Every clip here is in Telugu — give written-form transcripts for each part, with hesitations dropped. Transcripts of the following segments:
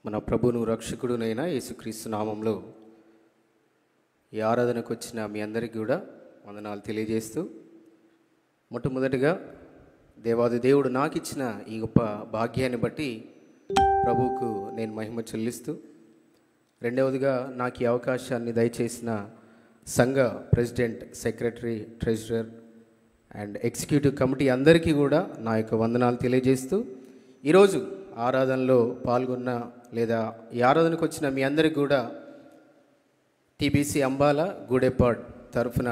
మన ప్రభువును రక్షకుడునైన యేసుక్రీస్తు నామంలో ఈ ఆరాధనకు వచ్చిన మీ అందరికీ కూడా వందనాలు తెలియజేస్తూ, మొట్టమొదటిగా దేవాది దేవుడు నాకు ఇచ్చిన ఈ గొప్ప భాగ్యాన్ని బట్టి ప్రభువుకు నేను మహిమ చెల్లిస్తూ, రెండవదిగా నాకు ఈ అవకాశాన్ని దయచేసిన సంఘ president, secretary, treasurer and executive committee అందరికీ కూడా నా యొక్క వందనాలు తెలియజేస్తూ, ఈరోజు ఆరాధనలో పాల్గొన్న లేదా ఈ ఆరాధనకు వచ్చిన మీ అందరికీ కూడా టీబీసీ అంబాల గూడెపాడ్ తరఫున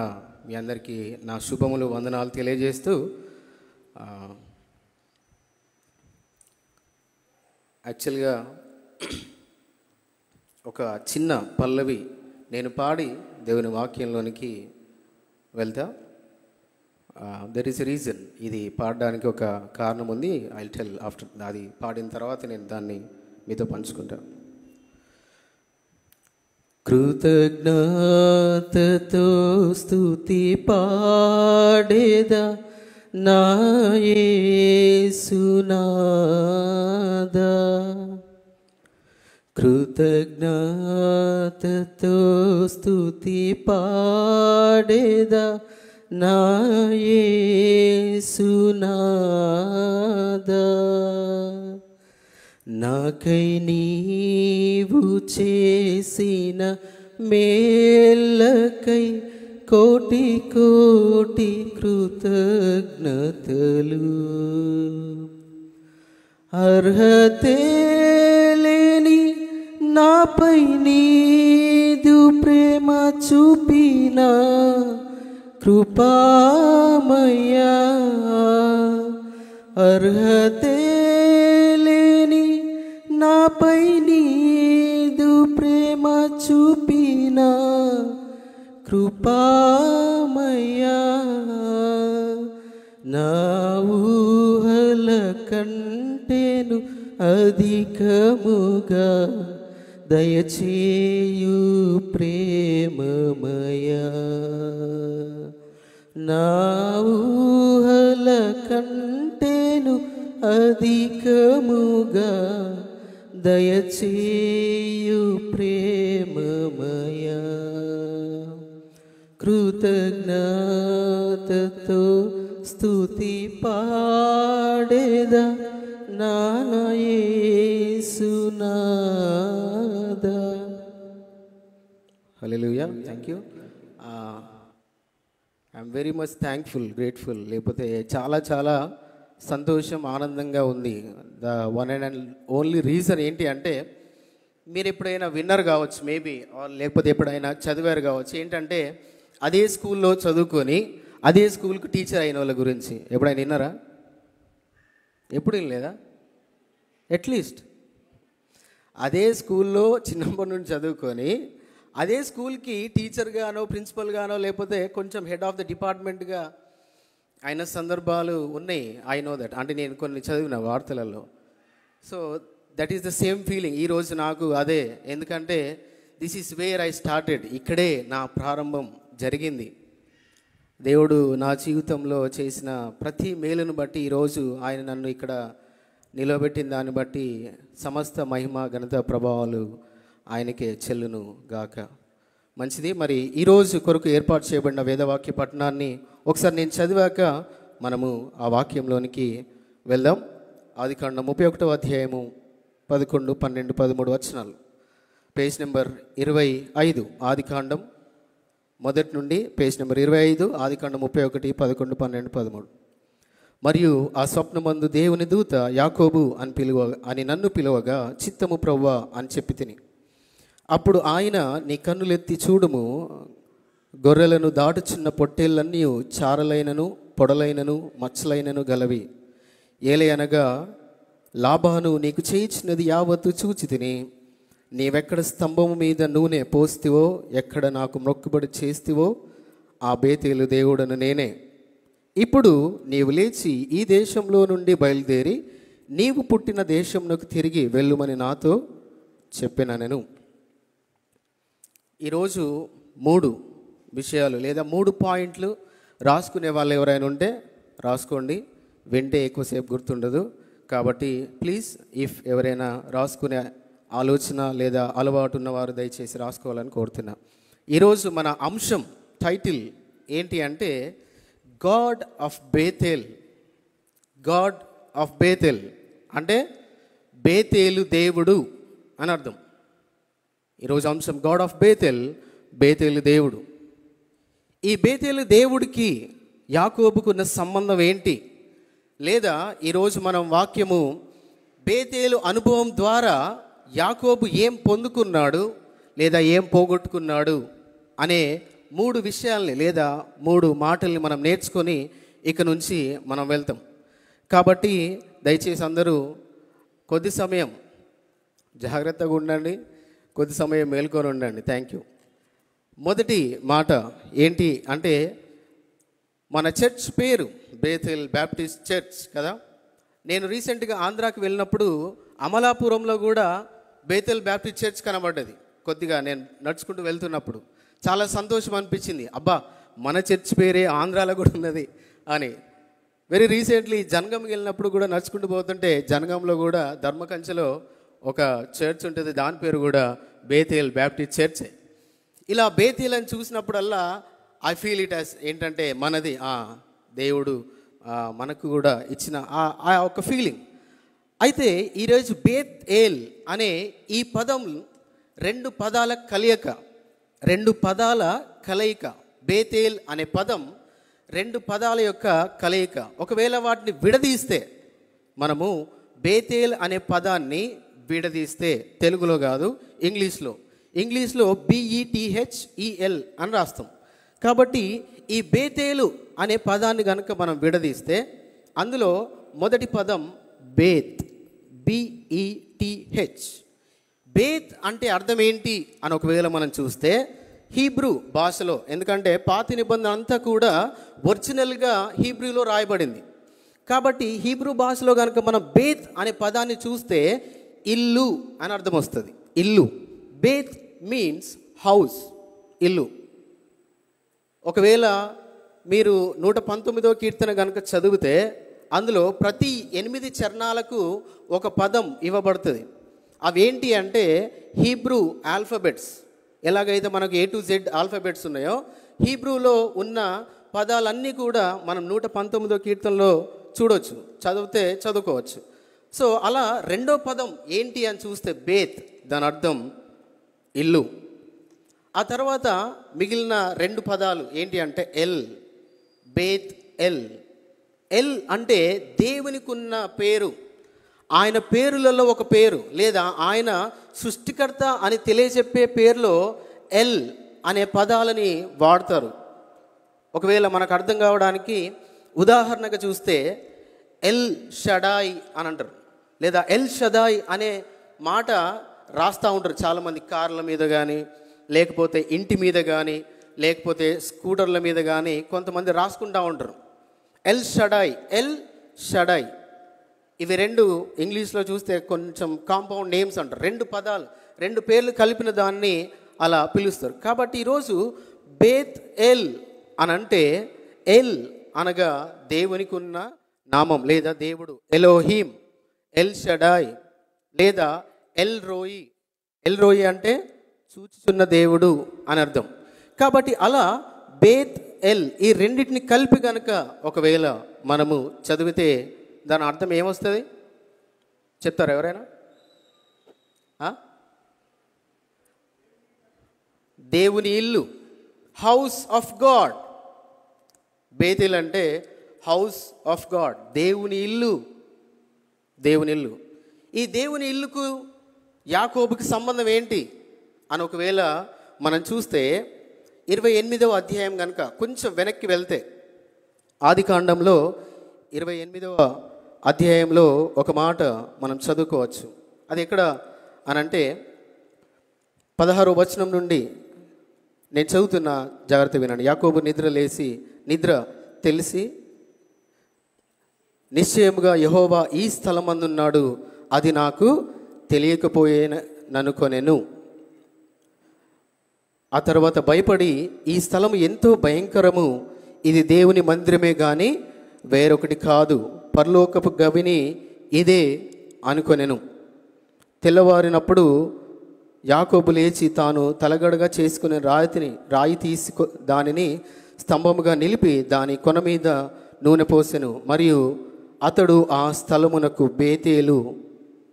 మీ అందరికీ నా శుభములు, వందనాలు తెలియజేస్తూ, యాక్చువల్గా ఒక చిన్న పల్లవి నేను పాడి దేవుని వాక్యంలోనికి వెళ్తా. There is a reason. ఇది పాడడానికి ఒక కారణం ఉంది. I tell after. అది పాడిన తర్వాత నేను దాన్ని మీతో పంచుకుంటా. కృతజ్ఞతతో స్తుతి పాడేదా నా యేసునాదా, కృతజ్ఞతతో స్తుతి పాడేదా నా యేసునాదా, నాకై నీవు చేసిన మేళ్ళకై కోటి కోటి కృతజ్ఞతలు, అర్హతే లేని నాపై నీదు ప్రేమ చూపిన కృపామయ్యా, అర్హతే లేని నాపై నీదు ప్రేమ చూపిన కృపామయ్యా, నా ఊహల కంటేను అధికముగా దయచేయు ప్రేమమయా, నా ఊహల కంటేను అధికముగా దయచేయు ప్రేమమయా, కృతజ్ఞతతో స్తుతి పాడేదా నా యేసునాదా. Hallelujah. Thank you. I'm very much thankful, grateful. లేకపోతే చాలా చాలా సంతోషం, ఆనందంగా ఉంది. The one and only reason ఏంటి అంటే, మీరు ఎప్పుడైనా విన్నర్ కావచ్చు మేబీ, లేకపోతే ఎప్పుడైనా చదివారు కావచ్చు. ఏంటంటే, అదే స్కూల్లో చదువుకొని అదే స్కూల్కి టీచర్ అయిన వాళ్ళ గురించి ఎప్పుడైనా విన్నారా? ఎప్పుడు వినలేదా? అట్లీస్ట్ అదే స్కూల్లో చిన్నప్పటి నుండి చదువుకొని అదే స్కూల్కి టీచర్గానో, ప్రిన్సిపల్గానో, లేకపోతే కొంచెం హెడ్ ఆఫ్ ద డిపార్ట్మెంట్గా అయిన సందర్భాలు ఉన్నాయి. I know that. అంటే నేను కొన్ని చదివిన వార్తలలో. So that is the same feeling ఈరోజు నాకు అదే. ఎందుకంటే this is where I started. ఇక్కడే నా ప్రారంభం జరిగింది. దేవుడు నా జీవితంలో చేసిన ప్రతి మేలును బట్టి, ఈరోజు ఆయన నన్ను ఇక్కడ నిలబెట్టిన దాన్ని బట్టి సమస్త మహిమ, ఘనత, ప్రభావాలు ఆయనకే చెల్లును గాక. మంచిది. మరి ఈరోజు కొరకు ఏర్పాటు చేయబడిన వేదవాక్య పఠనాన్ని ఒకసారి నేను చదివాక మనము ఆ వాక్యంలోనికి వెళ్దాం. ఆదికాండం 31వ అధ్యాయము 11, 12, 13 వచనాలు. Page number 25. ఆదికాండం మొదటి నుండి పేజ్ నెంబర్ 25, ఆదికాండం 31, 11, 12, 13. మరియు ఆ స్వప్నమందు దేవుని దూత యాకోబు అని నన్ను పిలువగా, చిత్తము ప్రవ్వా అని చెప్పి తిని. అప్పుడు ఆయన, నీ కన్నులెత్తి చూడుము, గొర్రెలను దాటుచున్న పొట్టేళ్ళన్నీ చారలైనను పొడలైనను మచ్చలైనను గలవి. ఏలయనగా లాబాను నీకు చేయించినది యావత్తు చూచి తిని, నీవెక్కడ స్తంభము మీద నూనె పోస్తివో, ఎక్కడ నాకు మొక్కుబడి చేస్తివో ఆ బేతేలు దేవుడను నేనే. ఇప్పుడు నీవు లేచి ఈ దేశంలో నుండి బయలుదేరి నీవు పుట్టిన దేశంలోకి తిరిగి వెళ్ళుమని నాతో చెప్పినను. ఈరోజు 3 విషయాలు లేదా 3 పాయింట్లు రాసుకునే వాళ్ళు ఎవరైనా ఉంటే రాసుకోండి. వింటే ఎక్కువసేపు గుర్తుండదు. కాబట్టి ప్లీజ్, ఇఫ్ ఎవరైనా రాసుకునే ఆలోచన లేదా అలవాటు ఉన్నవారు దయచేసి రాసుకోవాలని కోరుతున్నా. ఈరోజు మన అంశం టైటిల్ ఏంటి అంటే God of Bethel. God of Bethel అంటే బేతేలు దేవుడు అని అర్థం. ఈరోజు అంశం గాడ్ ఆఫ్ బేతేల్, బేతేలు దేవుడు. ఈ బేతేలు దేవుడికి యాకోబుకున్న సంబంధం ఏంటి? లేదా ఈరోజు మనం వాక్యము బేతేలు అనుభవం ద్వారా యాకోబు ఏం పొందుకున్నాడు లేదా ఏం పోగొట్టుకున్నాడు అనే 3 విషయాల్ని లేదా 3 మాటల్ని మనం నేర్చుకొని ఇక నుంచి మనం వెళ్తాం. కాబట్టి దయచేసి అందరూ కొద్ది సమయం జాగ్రత్తగా ఉండండి, కొద్ది సమయం మేల్కొని ఉండండి. Thank you. మొదటి మాట ఏంటి అంటే మన చర్చ్ పేరు బేతేల్ బ్యాప్టిస్ట్ చర్చ్ కదా. నేను రీసెంట్గా ఆంధ్రాకి వెళ్ళినప్పుడు అమలాపురంలో కూడా బేతేల్ బ్యాప్టిస్ట్ చర్చ్ కనబడ్డది. కొద్దిగా నేను నడుచుకుంటూ వెళ్తున్నప్పుడు చాలా సంతోషం అనిపించింది. అబ్బా, మన చర్చ్ పేరే ఆంధ్రాలో కూడా ఉన్నది అని. వెరీ రీసెంట్లీ జనగంకి వెళ్ళినప్పుడు కూడా నడుచుకుంటూ పోతుంటే జనగంలో కూడా ధర్మకంచలో ఒక చర్చ్ ఉంటుంది, దాని పేరు కూడా బేతేల్ బ్యాప్టిస్ట్ చర్చ్. ఇలా బేతేల్ అని చూసినప్పుడల్లా ఐ ఫీల్ ఇట్ యాజ్ ఏంటంటే మనది దేవుడు మనకు కూడా ఇచ్చిన ఆ ఒక ఫీలింగ్. అయితే ఈరోజు బేతేల్ అనే ఈ పదం 2 పదాల కలయిక. 2 పదాల కలయిక. బేతేల్ అనే పదం 2 పదాల యొక్క కలయిక. ఒకవేళ వాటిని విడదీస్తే, మనము బేతేల్ అనే పదాన్ని విడదీస్తే, తెలుగులో కాదు ఇంగ్లీష్లో BETHEL అని రాస్తాం. కాబట్టి ఈ బేతేలు అనే పదాన్ని కనుక మనం విడదీస్తే అందులో మొదటి పదం బేత్, BETH. బేత్ అంటే అర్థం ఏంటి అని ఒకవేళ మనం చూస్తే హీబ్రూ భాషలో, ఎందుకంటే పాత నిబంధన అంతా కూడా ఒరిజినల్గా హీబ్రూలో రాయబడింది. కాబట్టి హీబ్రూ భాషలో కనుక మనం బేత్ అనే పదాన్ని చూస్తే ఇల్లు అని అర్థం వస్తుంది. ఇల్లు. బేత్ మీన్స్ హౌస్, ఇల్లు. ఒకవేళ మీరు 119వ కీర్తన కనుక చదివితే అందులో ప్రతి 8 చరణాలకు ఒక పదం ఇవ్వబడుతుంది. అవేంటి అంటే హీబ్రూ ఆల్ఫబెట్స్. ఎలాగైతే మనకు A to Z ఆల్ఫబెట్స్ ఉన్నాయో, హీబ్రూలో ఉన్న పదాలన్నీ కూడా మనం 119వ కీర్తనలో చూడవచ్చు, చదువుకోవచ్చు. సో అలా రెండో పదం ఏంటి అని చూస్తే బేత్, దాని అర్థం ఇల్లు. ఆ తర్వాత మిగిలిన 2 పదాలు ఏంటి అంటే ఎల్, బేత్ ఎల్. ఎల్ అంటే దేవునికి ఉన్న పేరు, ఆయన పేరులలో ఒక పేరు, లేదా ఆయన సృష్టికర్త అని తెలియజెప్పే పేరులో ఎల్ అనే పదాలని వాడతారు. ఒకవేళ మనకు అర్థం కావడానికి ఉదాహరణగా చూస్తే ఎల్ షడాయ్ అని అంటారు, లేదా ఎల్ షదాయ్ అనే మాట రాస్తూ ఉంటారు చాలామంది కార్ల మీద కానీ, లేకపోతే ఇంటి మీద కానీ, లేకపోతే స్కూటర్ల మీద కానీ కొంతమంది రాసుకుంటూ ఉంటారు. L Shaddai, L Shaddai. ఇవి 2 ఇంగ్లీష్లో చూస్తే కొంచెం కాంపౌండ్ నేమ్స్ అంటారు. 2 పదాలు, 2 పేర్లు కలిపిన దాన్ని అలా పిలుస్తారు. కాబట్టి ఈరోజు బేత్ ఎల్ అని అంటే ఎల్ అనగా దేవునికి ఉన్న నామం లేదా దేవుడు. ఎలోహీం, ఎల్ షడాయ్ లేదా ఎల్ రోయి. ఎల్ రోయి అంటే చూచుచున్న దేవుడు అని అర్థం. కాబట్టి అలా బేత్ ఎల్ ఈ రెండింటిని కలిపి కనుక ఒకవేళ మనము చదివితే దాని అర్థం ఏమొస్తుంది చెప్తారా ఎవరైనా? దేవుని ఇల్లు, హౌస్ ఆఫ్ గాడ్. బేతేల్ అంటే హౌస్ ఆఫ్ గాడ్, దేవుని ఇల్లు. దేవుని ఇల్లు. ఈ దేవుని ఇల్లుకు యాకోబుకి సంబంధం ఏంటి అని ఒకవేళ మనం చూస్తే 28వ అధ్యాయం కనుక కొంచెం వెనక్కి వెళ్తే, ఆదికాండంలో 28వ అధ్యాయంలో ఒక మాట మనం చదువుకోవచ్చు. అది ఎక్కడ అనంటే 16వ వచనం నుండి నేను చదువుతున్న, జాగ్రత్త వినండి. యాకోబు నిద్ర తెలిసి నిశ్చయముగా యెహోవా ఈ స్థలమందున్నాడు, అది నాకు తెలియకపోయేననుకొనెను. ఆ తర్వాత భయపడి ఈ స్థలం ఎంతో భయంకరము, ఇది దేవుని మందిరమే కానీ వేరొకటి కాదు, పరలోకపు గవిని ఇదే అనుకొనెను. తెల్లవారినప్పుడు యాకోబు లేచి తాను తలగడగా చేసుకునే రాయి తీసుకు దానిని స్తంభముగా నిలిపి దాని కొన మీద నూనె పోసెను. మరియు అతడు ఆ స్థలమునకు బేతేలు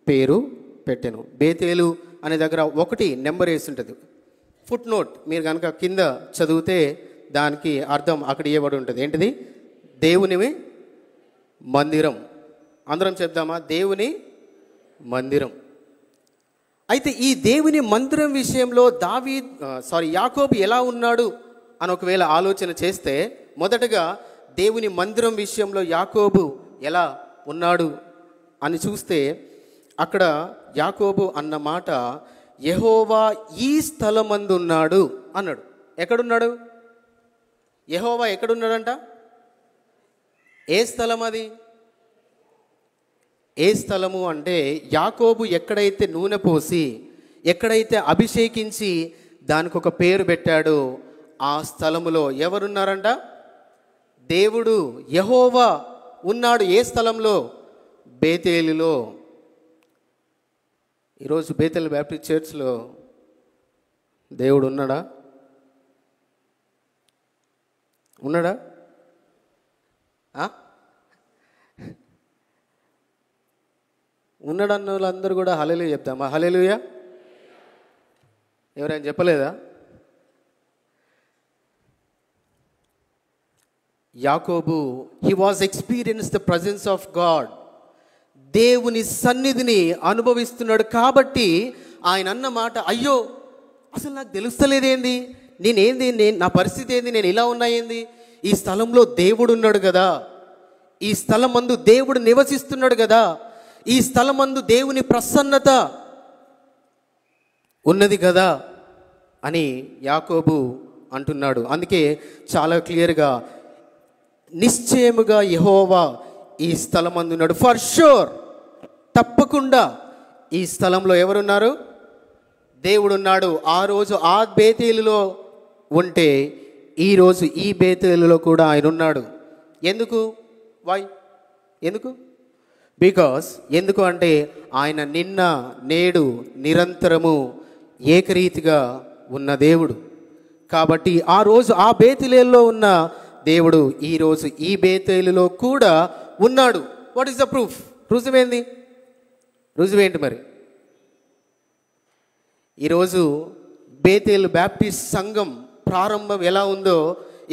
పేరు పెట్టెను. బేతేలు అనే దగ్గర 1 నెంబర్ వేసి ఉంటుంది. ఫుట్ నోట్ మీరు కనుక కింద చదివితే దానికి అర్థం అక్కడ ఇవ్వబడి ఉంటుంది. ఏంటిది? దేవుని మందిరం. అందరం చెప్దామా? దేవుని మందిరం. అయితే ఈ దేవుని మందిరం విషయంలో యాకోబు ఎలా ఉన్నాడు అని ఒకవేళ ఆలోచన చేస్తే, మొదటగా దేవుని మందిరం విషయంలో యాకోబు ఎలా ఉన్నాడు అని చూస్తే, అక్కడ యాకోబు అన్న మాట యెహోవా ఈ స్థలమందు ఉన్నాడు అన్నాడు. ఎక్కడున్నాడు? యెహోవా ఎక్కడున్నాడంట? ఏ స్థలం అది? ఏ స్థలము అంటే, యాకోబు ఎక్కడైతే నూనె పోసి, ఎక్కడైతే అభిషేకించి దానికి ఒక పేరు పెట్టాడో ఆ స్థలములో ఎవరున్నారంట? దేవుడు యెహోవా ఉన్నాడు. ఏ స్థలంలో? బేతేలులో. ఈరోజు బేతేల్ బ్యాప్టిస్ట్ చర్చ్లో దేవుడు ఉన్నాడా? ఉన్నాడా? ఉన్నాడన్న వాళ్ళందరూ కూడా హల్లెలూయా చెప్తామా? హల్లెలూయా. ఎవరైనా చెప్పలేదా? యాకోబు he was experience the presence of God. దేవుని సన్నిధిని అనుభవిస్తున్నాడు. కాబట్టి ఆయన అన్న మాట, అయ్యో అసలు నాకు తెలుస్తలేదేంది, నా పరిస్థితి ఏంది, నేను ఇలా ఉన్నా ఏంది? ఈ స్థలంలో దేవుడు ఉన్నాడు కదా, ఈ స్థలం మందు దేవుడు నివసిస్తున్నాడు కదా, ఈ స్థలమందు దేవుని ప్రసన్నత ఉన్నది కదా అని యాకోబు అంటున్నాడు. అందుకే చాలా క్లియర్గా నిశ్చయముగా యెహోవా ఈ స్థలమందు ఉన్నాడు. ఫర్ షూర్, తప్పకుండా ఈ స్థలంలో ఎవరున్నారు? దేవుడు ఉన్నాడు. ఆ రోజు ఆ బేతేలులో ఉంటే ఈరోజు ఈ బేతేలులో కూడా ఆయన ఉన్నాడు. ఎందుకు? ఎందుకు? ఎందుకు అంటే ఆయన నిన్న నేడు నిరంతరము ఏకరీతిగా ఉన్న దేవుడు. కాబట్టి ఆ రోజు ఆ బేతేలులో ఉన్న దేవుడు ఈరోజు ఈ బేతేలులో కూడా ఉన్నాడు. What is the proof? రుజువేంటి మరి? ఈరోజు బేతేలు బ్యాప్టిస్ట్ సంఘం ప్రారంభం ఎలా ఉందో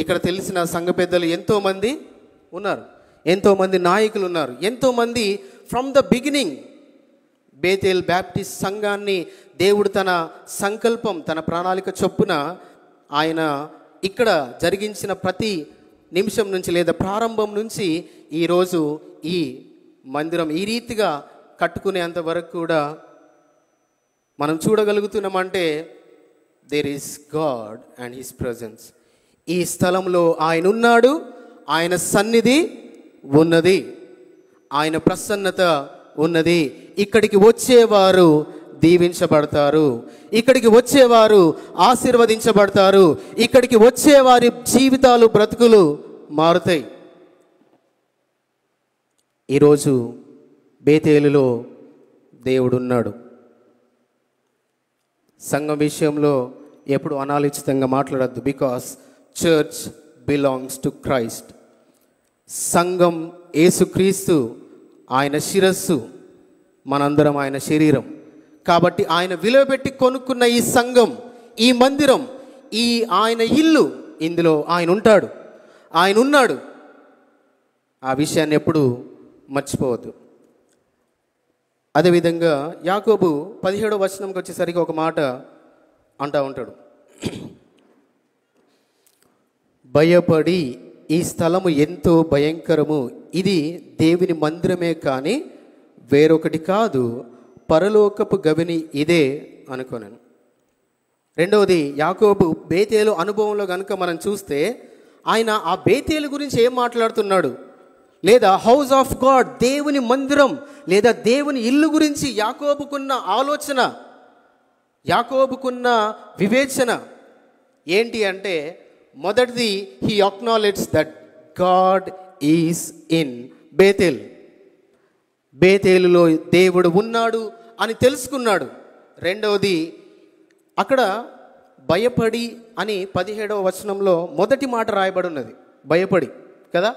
ఇక్కడ తెలిసిన సంఘ పెద్దలు ఎంతోమంది ఉన్నారు, ఎంతోమంది నాయకులు ఉన్నారు, ఎంతోమంది from the beginning Bethel Baptist సంఘాన్ని దేవుడు తన సంకల్పం, తన ప్రణాళిక చొప్పున ఆయన ఇక్కడ జరిగించిన ప్రతి నిమిషం నుంచి లేదా ప్రారంభం నుంచి ఈరోజు ఈ మందిరం ఈ రీతిగా కట్టుకునేంత వరకు కూడా మనం చూడగలుగుతున్నామంటే there is God and his presence. ఈ స్థలంలో ఆయన ఉన్నాడు, ఆయన సన్నిధి ఉన్నది, ఆయన ప్రసన్నత ఉన్నది. ఇక్కడికి వచ్చేవారు దీవించబడతారు, ఇక్కడికి వచ్చేవారు ఆశీర్వదించబడతారు, ఇక్కడికి వచ్చేవారి జీవితాలు బ్రతుకులు మారుతాయి. ఈరోజు బేతేలులో దేవుడున్నాడు. సంఘం విషయంలో ఎప్పుడు అనాలోచితంగా మాట్లాడద్దు. Because church belongs to Christ. సంఘం యేసుక్రీస్తు, ఆయన శిరస్సు, మనందరం ఆయన శరీరం. కాబట్టి ఆయన విలువ పెట్టి కొనుక్కున్న ఈ సంఘం, ఈ మందిరం, ఈ ఆయన ఇల్లు, ఇందులో ఆయన ఉంటాడు, ఆయన ఉన్నాడు. ఆ విషయాన్ని ఎప్పుడు మర్చిపోవద్దు. అదేవిధంగా యాకోబు 17వ వచనంకి వచ్చేసరికి ఒక మాట అంటూ ఉంటాడు, భయపడి ఈ స్థలము ఎంతో భయంకరము, ఇది దేవుని మందిరమే కానీ వేరొకటి కాదు, పరలోకపు గవిని ఇదే అనుకోనాను. రెండవది, యాకోబు బేతేలు అనుభవంలో కనుక మనం చూస్తే ఆయన ఆ బేతేలు గురించి ఏం మాట్లాడుతున్నాడు, లేదా హౌస్ ఆఫ్ గాడ్, దేవుని మందిరం లేదా దేవుని ఇల్లు గురించి యాకోబుకున్న ఆలోచన, యాకోబుకున్న వివేచన ఏంటి అంటే, మొదటిది he acknowledge that God is in Bethel. బేతేలులో దేవుడు ఉన్నాడు అని తెలుసుకున్నాడు. రెండవది అక్కడ భయపడి అని 17వ వచనంలో మొదటి మాట రాయబడి ఉన్నది, భయపడి కదా.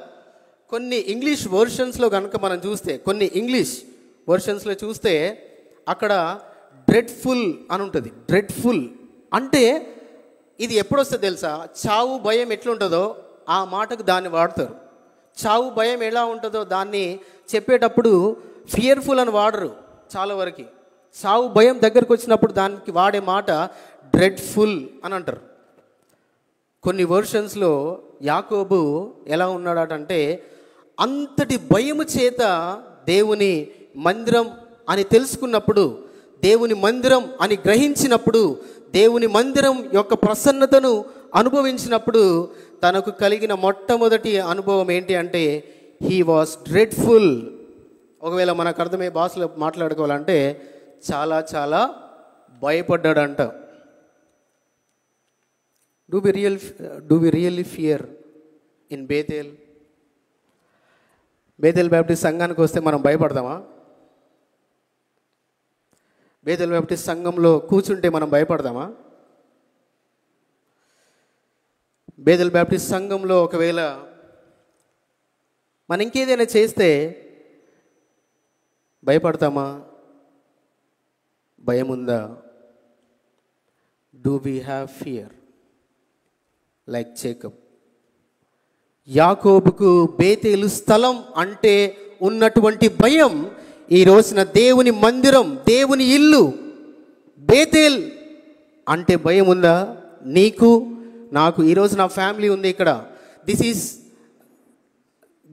కొన్ని ఇంగ్లీష్ వర్షన్స్లో కనుక మనం చూస్తే, కొన్ని ఇంగ్లీష్ వర్షన్స్లో చూస్తే అక్కడ డ్రెడ్ఫుల్ అని ఉంటుంది. డ్రెడ్ఫుల్ అంటే ఇది ఎప్పుడొస్తుంది తెలుసా? చావు భయం ఎట్లుంటుందో ఆ మాటకు దాన్ని వాడతారు. చావు భయం ఎలా ఉంటుందో దాన్ని చెప్పేటప్పుడు ఫియర్ఫుల్ అని వాడరు చాలా వరకు. చావు భయం దగ్గరకు వచ్చినప్పుడు దానికి వాడే మాట డ్రెడ్ఫుల్ అని అంటారు. కొన్ని వర్షన్స్లో యాకోబు ఎలా ఉన్నాడంటే అంతటి భయము చేత దేవుని మందిరం అని తెలుసుకున్నప్పుడు, దేవుని మందిరం అని గ్రహించినప్పుడు, దేవుని మందిరం యొక్క ప్రసన్నతను అనుభవించినప్పుడు తనకు కలిగిన మొట్టమొదటి అనుభవం ఏంటి అంటే హీ వాస్ డ్రెడ్ఫుల్. ఒకవేళ మనకు అర్థమయ్యే భాషలో మాట్లాడుకోవాలంటే చాలా చాలా భయపడ్డాడంట. Do we really fear in Bethel? Bethel Baptist సంఘానికి వస్తే మనం భయపడతామా? బేతేల్ బ్యాప్టిస్ట్ సంఘంలో కూర్చుంటే మనం భయపడతామా? బేతేల్ బ్యాప్టిస్ట్ సంఘంలో ఒకవేళ మనం ఇంకేదైనా చేస్తే భయపడతామా? భయం ఉందా? Do we have fear like Jacob? యాకోబుకు బేతేలు స్థలం అంటే ఉన్నటువంటి భయం ఈ రోజున దేవుని మందిరం, దేవుని ఇల్లు బేతేల్ అంటే భయం ఉందా? నీకు నాకు, ఈరోజు నా ఫ్యామిలీ ఉంది ఇక్కడ.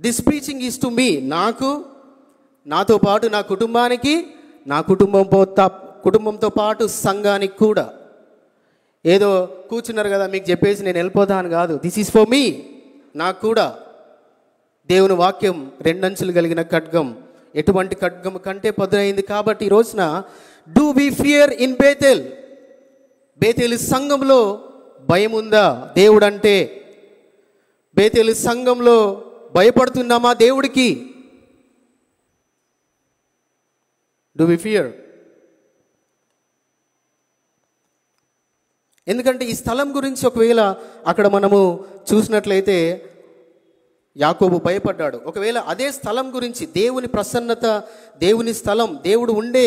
This preaching is to me, నాకు, నాతో పాటు నా కుటుంబానికి, నా కుటుంబంతో పాటు సంఘానికి కూడా. ఏదో కూర్చున్నారు కదా మీకు చెప్పేసి నేను వెళ్ళిపోతా అని కాదు. దిస్ ఈజ్ ఫర్ మీ, నాకు కూడా. దేవుని వాక్యం రెండంచులు కలిగిన ఖడ్గం, ఎటువంటి ఖడ్గం కంటే పదునైంది. కాబట్టి ఈ రోజున do we fear in Bethel? Bethel సంఘంలో భయం ఉందా దేవుడంటే? బేతేలు సంఘంలో భయపడుతున్నామా దేవుడికి? Do we fear? ఎందుకంటే ఈ స్థలం గురించి ఒకవేళ అక్కడ మనము చూసినట్లయితే యాకోబు భయపడ్డాడు. ఒకవేళ అదే స్థలం గురించి, దేవుని ప్రసన్నత, దేవుని స్థలం, దేవుడు ఉండే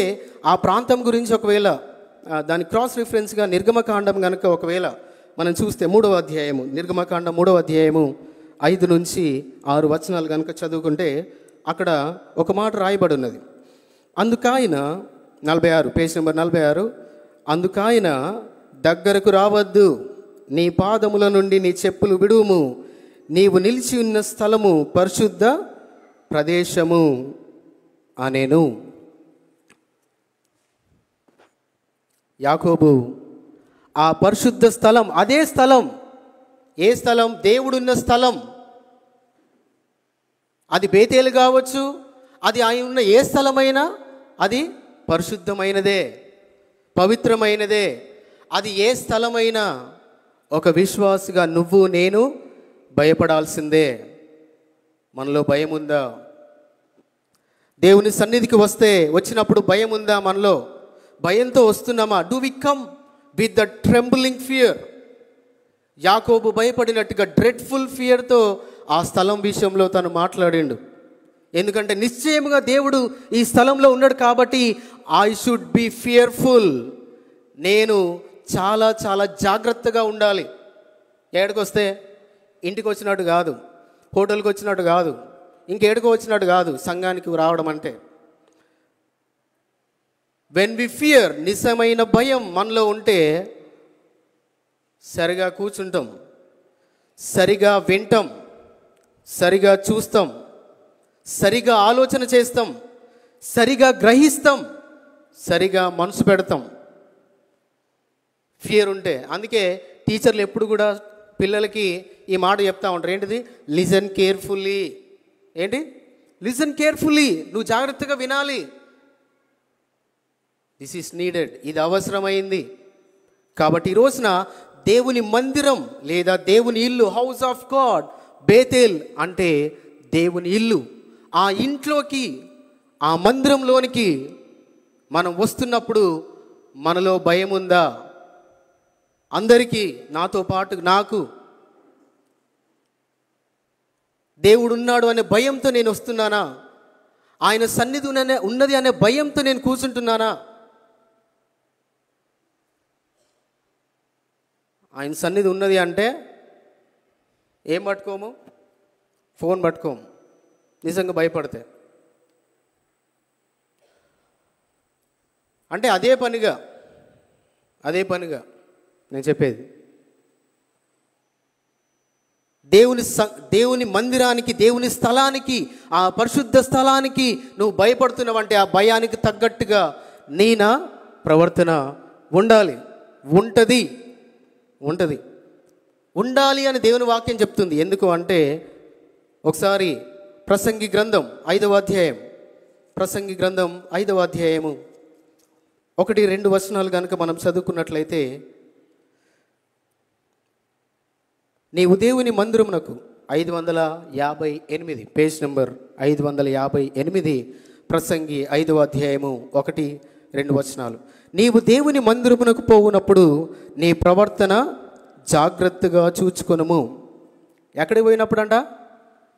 ఆ ప్రాంతం గురించి ఒకవేళ దాని క్రాస్ రిఫరెన్స్గా నిర్గమకాండం కనుక ఒకవేళ మనం చూస్తే 3వ అధ్యాయము, నిర్గమకాండం 3వ అధ్యాయము 5 నుంచి 6 వచనాలు కనుక చదువుకుంటే అక్కడ ఒక మాట రాయబడి ఉన్నది. అందుకాయన 46, పేజ్ నెంబర్ 46, అందుకాయన దగ్గరకు రావద్దు, నీ పాదముల నుండి నీ చెప్పులు విడువుము, నీవు నిలిచి ఉన్న స్థలము పరిశుద్ధ ప్రదేశము అనేను. యాకోబు ఆ పరిశుద్ధ స్థలం, అదే స్థలం, ఏ స్థలం? దేవుడున్న స్థలం. అది బేతేలు కావచ్చు, అది ఆయన ఉన్న ఏ స్థలమైనా అది పరిశుద్ధమైనదే, పవిత్రమైనదే. అది ఏ స్థలమైనా ఒక విశ్వాసిగా నువ్వు నేను భయపడాల్సిందే. మనలో భయం ఉందా? దేవుని సన్నిధికి వచ్చినప్పుడు భయం ఉందా మనలో? భయంతో వస్తున్నామా? Do we come with the trembling fear? యాకోబు భయపడినట్టుగా డ్రెడ్ఫుల్ ఫియర్తో ఆ స్థలం విషయంలో తను మాట్లాడిండు. ఎందుకంటే నిశ్చయముగా దేవుడు ఈ స్థలంలో ఉన్నాడు కాబట్టి ఐ షుడ్ బి ఫియర్ఫుల్. నేను చాలా చాలా జాగ్రత్తగా ఉండాలి. ఎక్కడికి వస్తే? ఇంటికి వచ్చినట్టు కాదు, హోటల్కి వచ్చినట్టు కాదు, ఇంకేడుకో వచ్చినట్టు కాదు సంఘానికి రావడం అంటే. వెన్ వి ఫియర్, నిజమైన భయం మనలో ఉంటే సరిగా కూర్చుంటాం, సరిగా వింటాం, సరిగా చూస్తాం, సరిగా ఆలోచన చేస్తాం, సరిగా గ్రహిస్తాం, సరిగా మనసు పెడతాం. ఫియర్ ఉంటే. అందుకే టీచర్లు ఎప్పుడు కూడా పిల్లలకి ఈ మాట చెప్తా ఉంటారు. ఏంటిది? Listen carefully. ఏంటి? Listen carefully. నువ్వు జాగ్రత్తగా వినాలి. This is needed. ఇది అవసరమైంది. కాబట్టి ఈ రోజున దేవుని మందిరం లేదా దేవుని ఇల్లు, హౌస్ ఆఫ్ గాడ్, బేతేల్ అంటే దేవుని ఇల్లు. ఆ ఇంట్లోకి, ఆ మందిరంలోనికి మనం వస్తున్నప్పుడు మనలో భయం ఉందా? అందరికీ, నాతో పాటు నాకు దేవుడున్నాడు అనే భయంతో నేను వస్తున్నానా? ఆయన సన్నిధి ఉన్నది అనే భయంతో నేను కూర్చుంటున్నానా? ఆయన సన్నిధి ఉన్నది అంటే ఏం పట్టుకోము? ఫోన్ పట్టుకోము, నిజంగా భయపడితే. అంటే అదే పనిగా నేను చెప్పేది, దేవుని మందిరానికి, దేవుని స్థలానికి, ఆ పరిశుద్ధ స్థలానికి నువ్వు భయపడుతున్నావంటే ఆ భయానికి తగ్గట్టుగా నా ప్రవర్తన ఉండాలి అని దేవుని వాక్యం చెప్తుంది. ఎందుకు అంటే, ఒకసారి ప్రసంగి గ్రంథం 5వ అధ్యాయము 1-2 వచనాలు కనుక మనం చదువుకున్నట్లయితే, నీవు దేవుని మందిరమునకు 558 పేజ్ నెంబర్ 558, ప్రసంగి 5వ అధ్యాయము 1-2 వచనాలు. నీవు దేవుని మందిరమునకు పోవునప్పుడు నీ ప్రవర్తన జాగ్రత్తగా చూచుకొనుము. ఎక్కడికి పోయినప్పుడు అంట?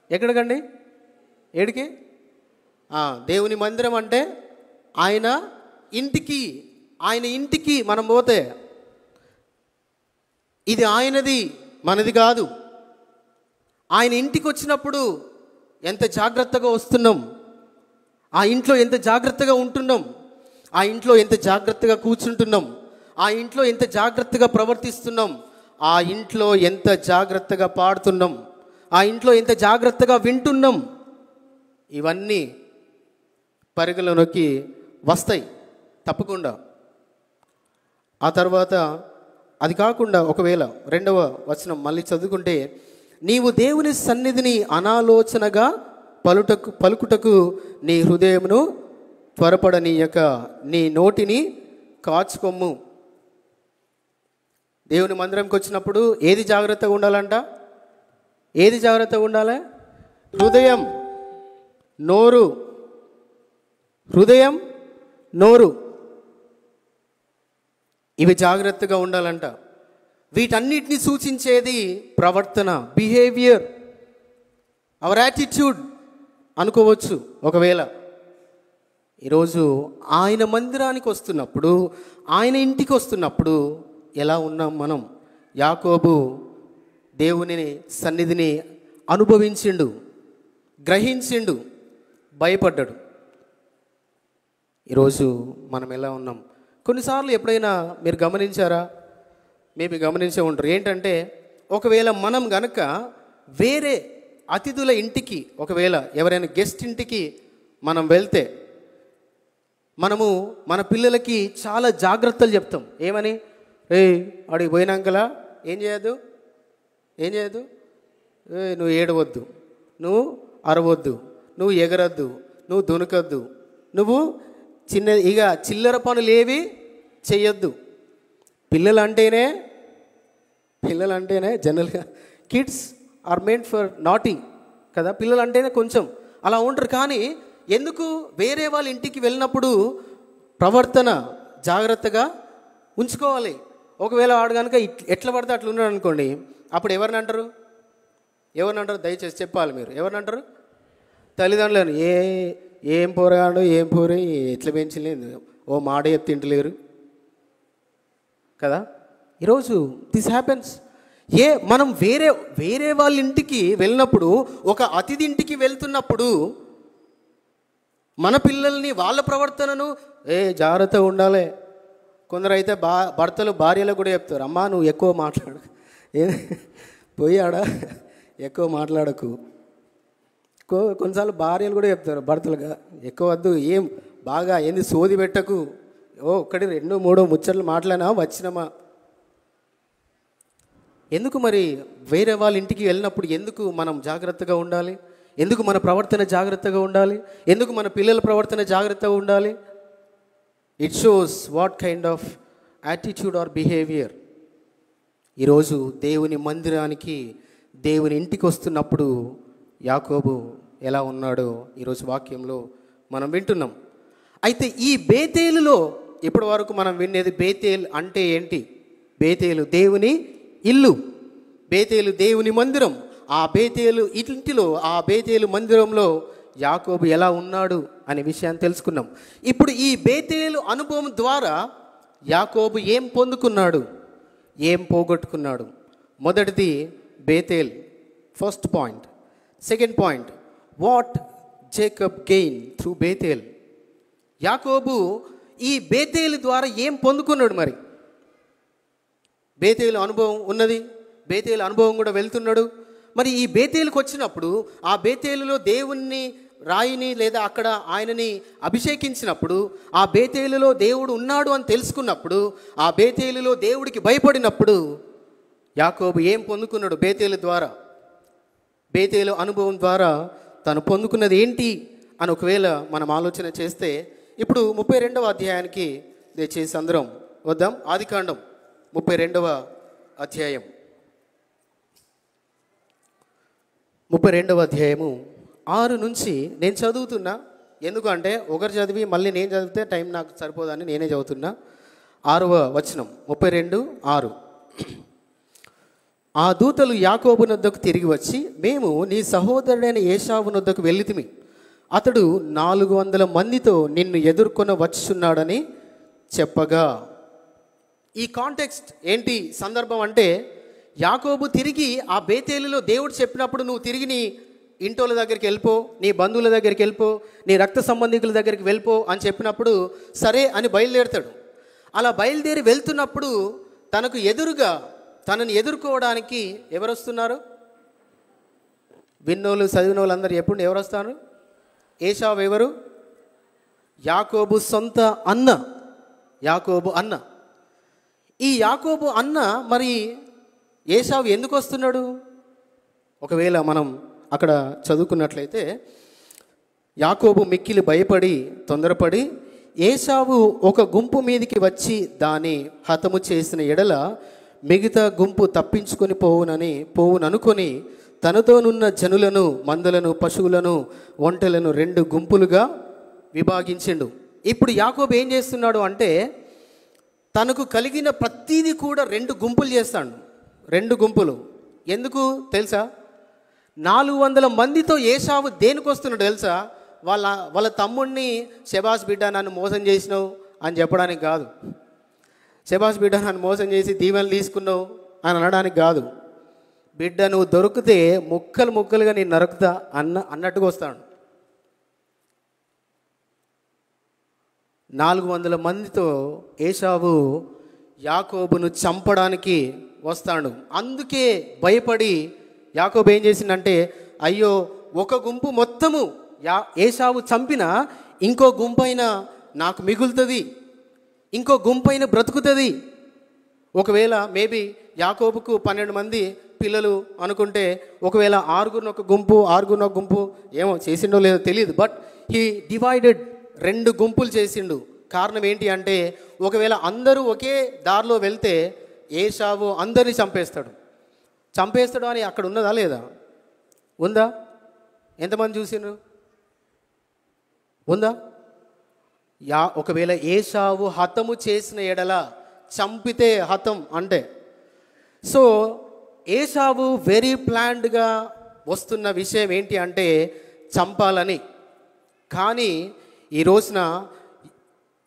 ఎక్కడికండి? ఏడికి? దేవుని మందిరం అంటే ఆయన ఇంటికి మనం పోతే, ఇది ఆయనది, మనది కాదు. ఆయన ఇంటికి వచ్చినప్పుడు ఎంత జాగ్రత్తగా వస్తున్నాం, ఆ ఇంట్లో ఎంత జాగ్రత్తగా ఉంటున్నాం, ఆ ఇంట్లో ఎంత జాగ్రత్తగా కూర్చుంటున్నాం, ఆ ఇంట్లో ఎంత జాగ్రత్తగా ప్రవర్తిస్తున్నాం, ఆ ఇంట్లో ఎంత జాగ్రత్తగా పాడుతున్నాం, ఆ ఇంట్లో ఎంత జాగ్రత్తగా వింటున్నాం, ఇవన్నీ పరిగణలోకి వస్తాయి తప్పకుండా. ఆ తర్వాత అది కాకుండా ఒకవేళ 2వ వచనం మళ్ళీ చదువుకుంటే, నీవు దేవుని సన్నిధిని అనాలోచనగా పలుకుటకు నీ హృదయమును త్వరపడనీయక నీ నోటిని కాచుకొమ్ము. దేవుని మందిరంకి వచ్చినప్పుడు ఏది జాగ్రత్తగా ఉండాలంట? ఏది జాగ్రత్తగా ఉండాలి? హృదయం, నోరు, ఇవి జాగ్రత్తగా ఉండాలంట. వీటన్నిటిని సూచించేది ప్రవర్తన, బిహేవియర్, అవర్ యాటిట్యూడ్ అనుకోవచ్చు. ఒకవేళ ఈరోజు ఆయన మందిరానికి వస్తున్నప్పుడు, ఆయన ఇంటికి వస్తున్నప్పుడు ఎలా ఉన్నాం మనం? యాకోబు దేవుని సన్నిధిని అనుభవించిండు, గ్రహించిండు, భయపడ్డాడు. ఈరోజు మనం ఎలా ఉన్నాం? కొన్నిసార్లు ఎప్పుడైనా మీరు గమనించారా? మేబీ గమనించే ఉంటారు. ఏంటంటే, ఒకవేళ మనం గనక వేరే అతిథుల ఇంటికి, ఒకవేళ ఎవరైనా గెస్ట్ ఇంటికి మనం వెళ్తే, మనము మన పిల్లలకి చాలా జాగ్రత్తలు చెప్తాం. ఏమని? అడిగి పోయినాకలా ఏం చేయొద్దు, నువ్వు ఏడవద్దు, నువ్వు అరవద్దు, నువ్వు ఎగరద్దు, నువ్వు దునకద్దు, నువ్వు చిల్లర పనులు ఏవి చెయ్యొద్దు. పిల్లలంటేనే జనరల్గా kids are made for naughty కదా. పిల్లలంటేనే కొంచెం అలా ఉంటారు. కానీ ఎందుకు వేరే వాళ్ళ ఇంటికి వెళ్ళినప్పుడు ప్రవర్తన జాగ్రత్తగా ఉంచుకోవాలి. ఒకవేళ వాడు కనుక ఎట్లా పడితే అట్లా ఉన్నాడు అనుకోండి, అప్పుడు ఎవరిని అంటారు? దయచేసి చెప్పాలి మీరు. ఎవరిని అంటారు? తల్లిదండ్రులను. ఏం పోరాడు, ఏం పోరే, ఎట్లా పెంచలేదు, ఓ మాట చెప్తే తింటలేరు కదా. ఈరోజు దిస్ హ్యాపెన్స్. మనం వేరే వాళ్ళ ఇంటికి వెళ్ళినప్పుడు, ఒక అతిథి ఇంటికి వెళ్తున్నప్పుడు మన పిల్లల్ని, వాళ్ళ ప్రవర్తనను జాగ్రత్తగా ఉండాలి. కొందరు అయితే భర్తలు భార్యలకు కూడా చెప్తారు, అమ్మా నువ్వు ఎక్కువ మాట్లాడు, పోయాడా ఎక్కువ మాట్లాడకు. కొన్నిసార్లు భార్యలు కూడా చెప్తారు భర్తలుగా, ఎక్కువ వద్దు, ఏం బాగా ఏంది సోది పెట్టకు, 1 2 3 ముచ్చట్లు మాట్లాడినా వచ్చినమా. ఎందుకు మరి వేరే వాళ్ళ ఇంటికి వెళ్ళినప్పుడు ఎందుకు మనం జాగ్రత్తగా ఉండాలి? ఎందుకు మన ప్రవర్తన జాగ్రత్తగా ఉండాలి? ఎందుకు మన పిల్లల ప్రవర్తన జాగ్రత్తగా ఉండాలి? It shows what kind of attitude or behaviour. ఈరోజు దేవుని మందిరానికి, దేవుని ఇంటికి వస్తున్నప్పుడు యాకోబు ఎలా ఉన్నాడో ఈరోజు వాక్యంలో మనం వింటున్నాం. అయితే ఈ బేతేలులో ఇప్పటి వరకు మనం వినేది బేతేల్ అంటే ఏంటి? బేతేలు దేవుని ఇల్లు, బేతేలు దేవుని మందిరం. ఆ బేతేలు ఇంటిలో, ఆ బేతేలు మందిరంలో యాకోబు ఎలా ఉన్నాడు అనే విషయాన్ని తెలుసుకున్నాం. ఇప్పుడు ఈ బేతేలు అనుభవం ద్వారా యాకోబు ఏం పొందుకున్నాడు, ఏం పోగొట్టుకున్నాడు? మొదటిది Bethel, first point. Second point, what Jacob gain through Bethel. యాకోబు ఈ బేతేలు ద్వారా ఏం పొందుకున్నాడు? మరి బేతేలు అనుభవం ఉన్నది, బేతేలు అనుభవం కూడా వెళ్తున్నాడు. మరి ఈ బేతేలుకు వచ్చినప్పుడు ఆ బేతేలులో దేవుణ్ణి, రాయిని లేదా అక్కడ ఆయనని అభిషేకించినప్పుడు, ఆ బేతేలులో దేవుడు ఉన్నాడు అని తెలుసుకున్నప్పుడు, ఆ బేతేలులో దేవుడికి భయపడినప్పుడు యాకోబు ఏం పొందుకున్నాడు బేతేలు ద్వారా? బేతేలు అనుభవం ద్వారా తను పొందుకున్నది ఏంటి అని ఒకవేళ మనం ఆలోచన చేస్తే, ఇప్పుడు 32వ అధ్యాయానికి దయచేసి అందరం వద్దాం. ఆదికాండం 32వ అధ్యాయం, 32వ అధ్యాయము 6 నుంచి నేను చదువుతున్నా. ఎందుకంటే ఒకరు చదివి మళ్ళీ నేను చదివితే టైం నాకు సరిపోదని నేనే చదువుతున్నా. 6వ వచనం, 32:6. ఆ దూతలు యాకోబు నొద్దకు తిరిగి వచ్చి, మేము నీ సహోదరుడైన ఏశావు నొద్దకు వెళ్ళితిమి, అతడు 400 మందితో నిన్ను ఎదుర్కొన వచ్చుచున్నాడని చెప్పగా. ఈ కాంటెక్స్ట్ ఏంటి, సందర్భం అంటే, యాకోబు తిరిగి ఆ బేతేలులో దేవుడు చెప్పినప్పుడు నువ్వు తిరిగి నీ ఇంటోళ్ళ దగ్గరికి వెళ్ళిపో, నీ బంధువుల దగ్గరికి వెళ్ళిపో, నీ రక్త సంబంధికుల దగ్గరికి వెళ్ళిపో అని చెప్పినప్పుడు సరే అని బయలుదేరుతాడు. అలా బయలుదేరి వెళ్తున్నప్పుడు తనకు ఎదురుగా, తనని ఎదుర్కోవడానికి ఎవరు వస్తున్నారు? విన్నోళ్ళు, చదివిన వాళ్ళందరూ ఎప్పుడు ఎవరు వస్తారు? ఏశావు ఎవరు? యాకోబు సొంత అన్న, యాకోబు అన్న. ఈ యాకోబు అన్న మరి ఏశావు ఎందుకు వస్తున్నాడు? ఒకవేళ మనం అక్కడ చదువుకున్నట్లయితే, యాకోబు మిక్కిలి భయపడి తొందరపడి ఏశావు ఒక గుంపు మీదికి వచ్చి దాన్ని హతము చేసిన ఎడల మిగతా గుంపు తప్పించుకొని పోవుననుకొని తనతోనున్న జనులను, మందలను, పశువులను, ఒంటెలను 2 గుంపులుగా విభాగించిండు. ఇప్పుడు యాకోబు ఏం చేస్తున్నాడు అంటే, తనకు కలిగిన ప్రతీది కూడా 2 గుంపులు చేస్తాడు. 2 గుంపులు. ఎందుకు తెలుసా? 400 మందితో ఏశావు దేనికి వస్తున్నాడు తెలుసా? వాళ్ళ తమ్ముడిని, శబాస్ బిడ్డ నన్ను మోసం చేసినావు అని చెప్పడానికి కాదు, శబాస్ బిడ్డ నన్ను మోసం చేసి దీవెనలు తీసుకున్నావు అని అనడానికి కాదు. బిడ్డ నువ్వు దొరికితే ముక్కలు ముక్కలుగా నేను నరుకుతా అన్నట్టుగా వస్తాడు. 400 మందితో ఏశావు యాకోబును చంపడానికి వస్తాడు. అందుకే భయపడి యాకోబు ఏం చేసిందంటే, అయ్యో ఒక గుంపు మొత్తము ఏశావు చంపిన ఇంకో గుంపైన నాకు మిగులుతుంది, ఇంకో గుంపైన బ్రతుకుతుంది. ఒకవేళ మేబీ యాకోబుకు 12 మంది పిల్లలు అనుకుంటే, ఒకవేళ 6గురిని ఒక గుంపు, 6గురిని ఒక గుంపు, ఏమో చేసిండో లేదో తెలియదు. బట్ హీ డివైడెడ్, 2 గుంపులు చేసిండు. కారణం ఏంటి అంటే, ఒకవేళ అందరూ ఒకే దారిలో వెళ్తే ఏశావు అందరినీ చంపేస్తాడు అని అక్కడ ఉన్నదా లేదా? ఉందా? ఎంతమంది చూసిండ్రు? ఉందా? ఒకవేళ ఏశావు హతము చేసిన ఎడల, చంపితే హతం అంటే, సో ఏశావు వెరీ ప్లాన్డ్గా వస్తున్న విషయం ఏంటి అంటే చంపాలని. కానీ ఈ రోజున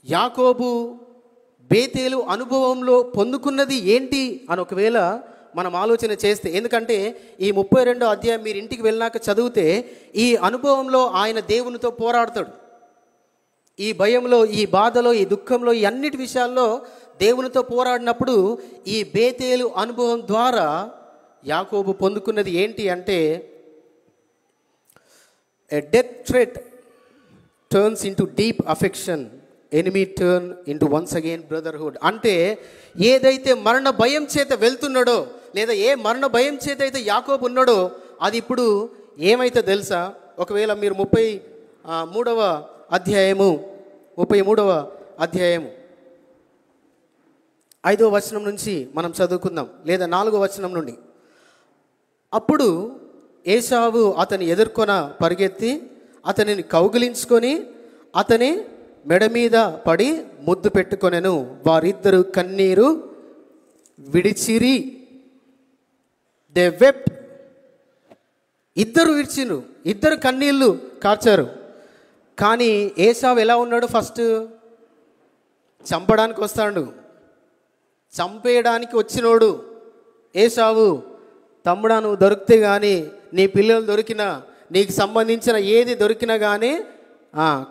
యాకోబు బేతేలు అనుభవంలో పొందుకున్నది ఏంటి అని ఒకవేళ మనం ఆలోచన చేస్తే, ఎందుకంటే ఈ 32వ అధ్యాయం మీరు ఇంటికి వెళ్ళినాక చదివితే, ఈ అనుభవంలో ఆయన దేవునితో పోరాడతాడు. ఈ భయంలో, ఈ బాధలో, ఈ దుఃఖంలో, ఈ అన్నిటి విషయాల్లో దేవునితో పోరాడినప్పుడు ఈ బేతేలు అనుభవం ద్వారా యాకోబు పొందుకున్నది ఏంటి అంటే, a death threat turns into deep affection, enemy turn into once again brotherhood. అంటే ఏదైతే మరణ భయం చేత వెళ్తున్నాడో, లేదా ఏ మరణ భయం చేత అయితే యాకోబు ఉన్నాడో, అది ఇప్పుడు ఏమైతే తెలుసా? ఒకవేళ మీరు 33వ అధ్యాయము 5వ వచనం నుంచి మనం చదువుకుందాం, లేదా 4వ వచనం నుండి. అప్పుడు ఏశావు అతని ఎదుర్కొన పరిగెత్తి అతనిని కౌగిలించుకొని అతని మెడ మీద పడి ముద్దు పెట్టుకొనెను. వారిద్దరు కన్నీరు విడిచిరి. They wept. ఇద్దరు విడిచిరు, ఇద్దరు కన్నీళ్ళు కార్చారు. కానీ ఏసావు ఎలా ఉన్నాడు? ఫస్ట్ చంపడానికి వస్తాడు. చంపేయడానికి వచ్చినోడు ఏసావు. తమ్ముడా, నువ్వు దొరికితే కానీ, నీ పిల్లలు దొరికినా, నీకు సంబంధించిన ఏది దొరికినా కానీ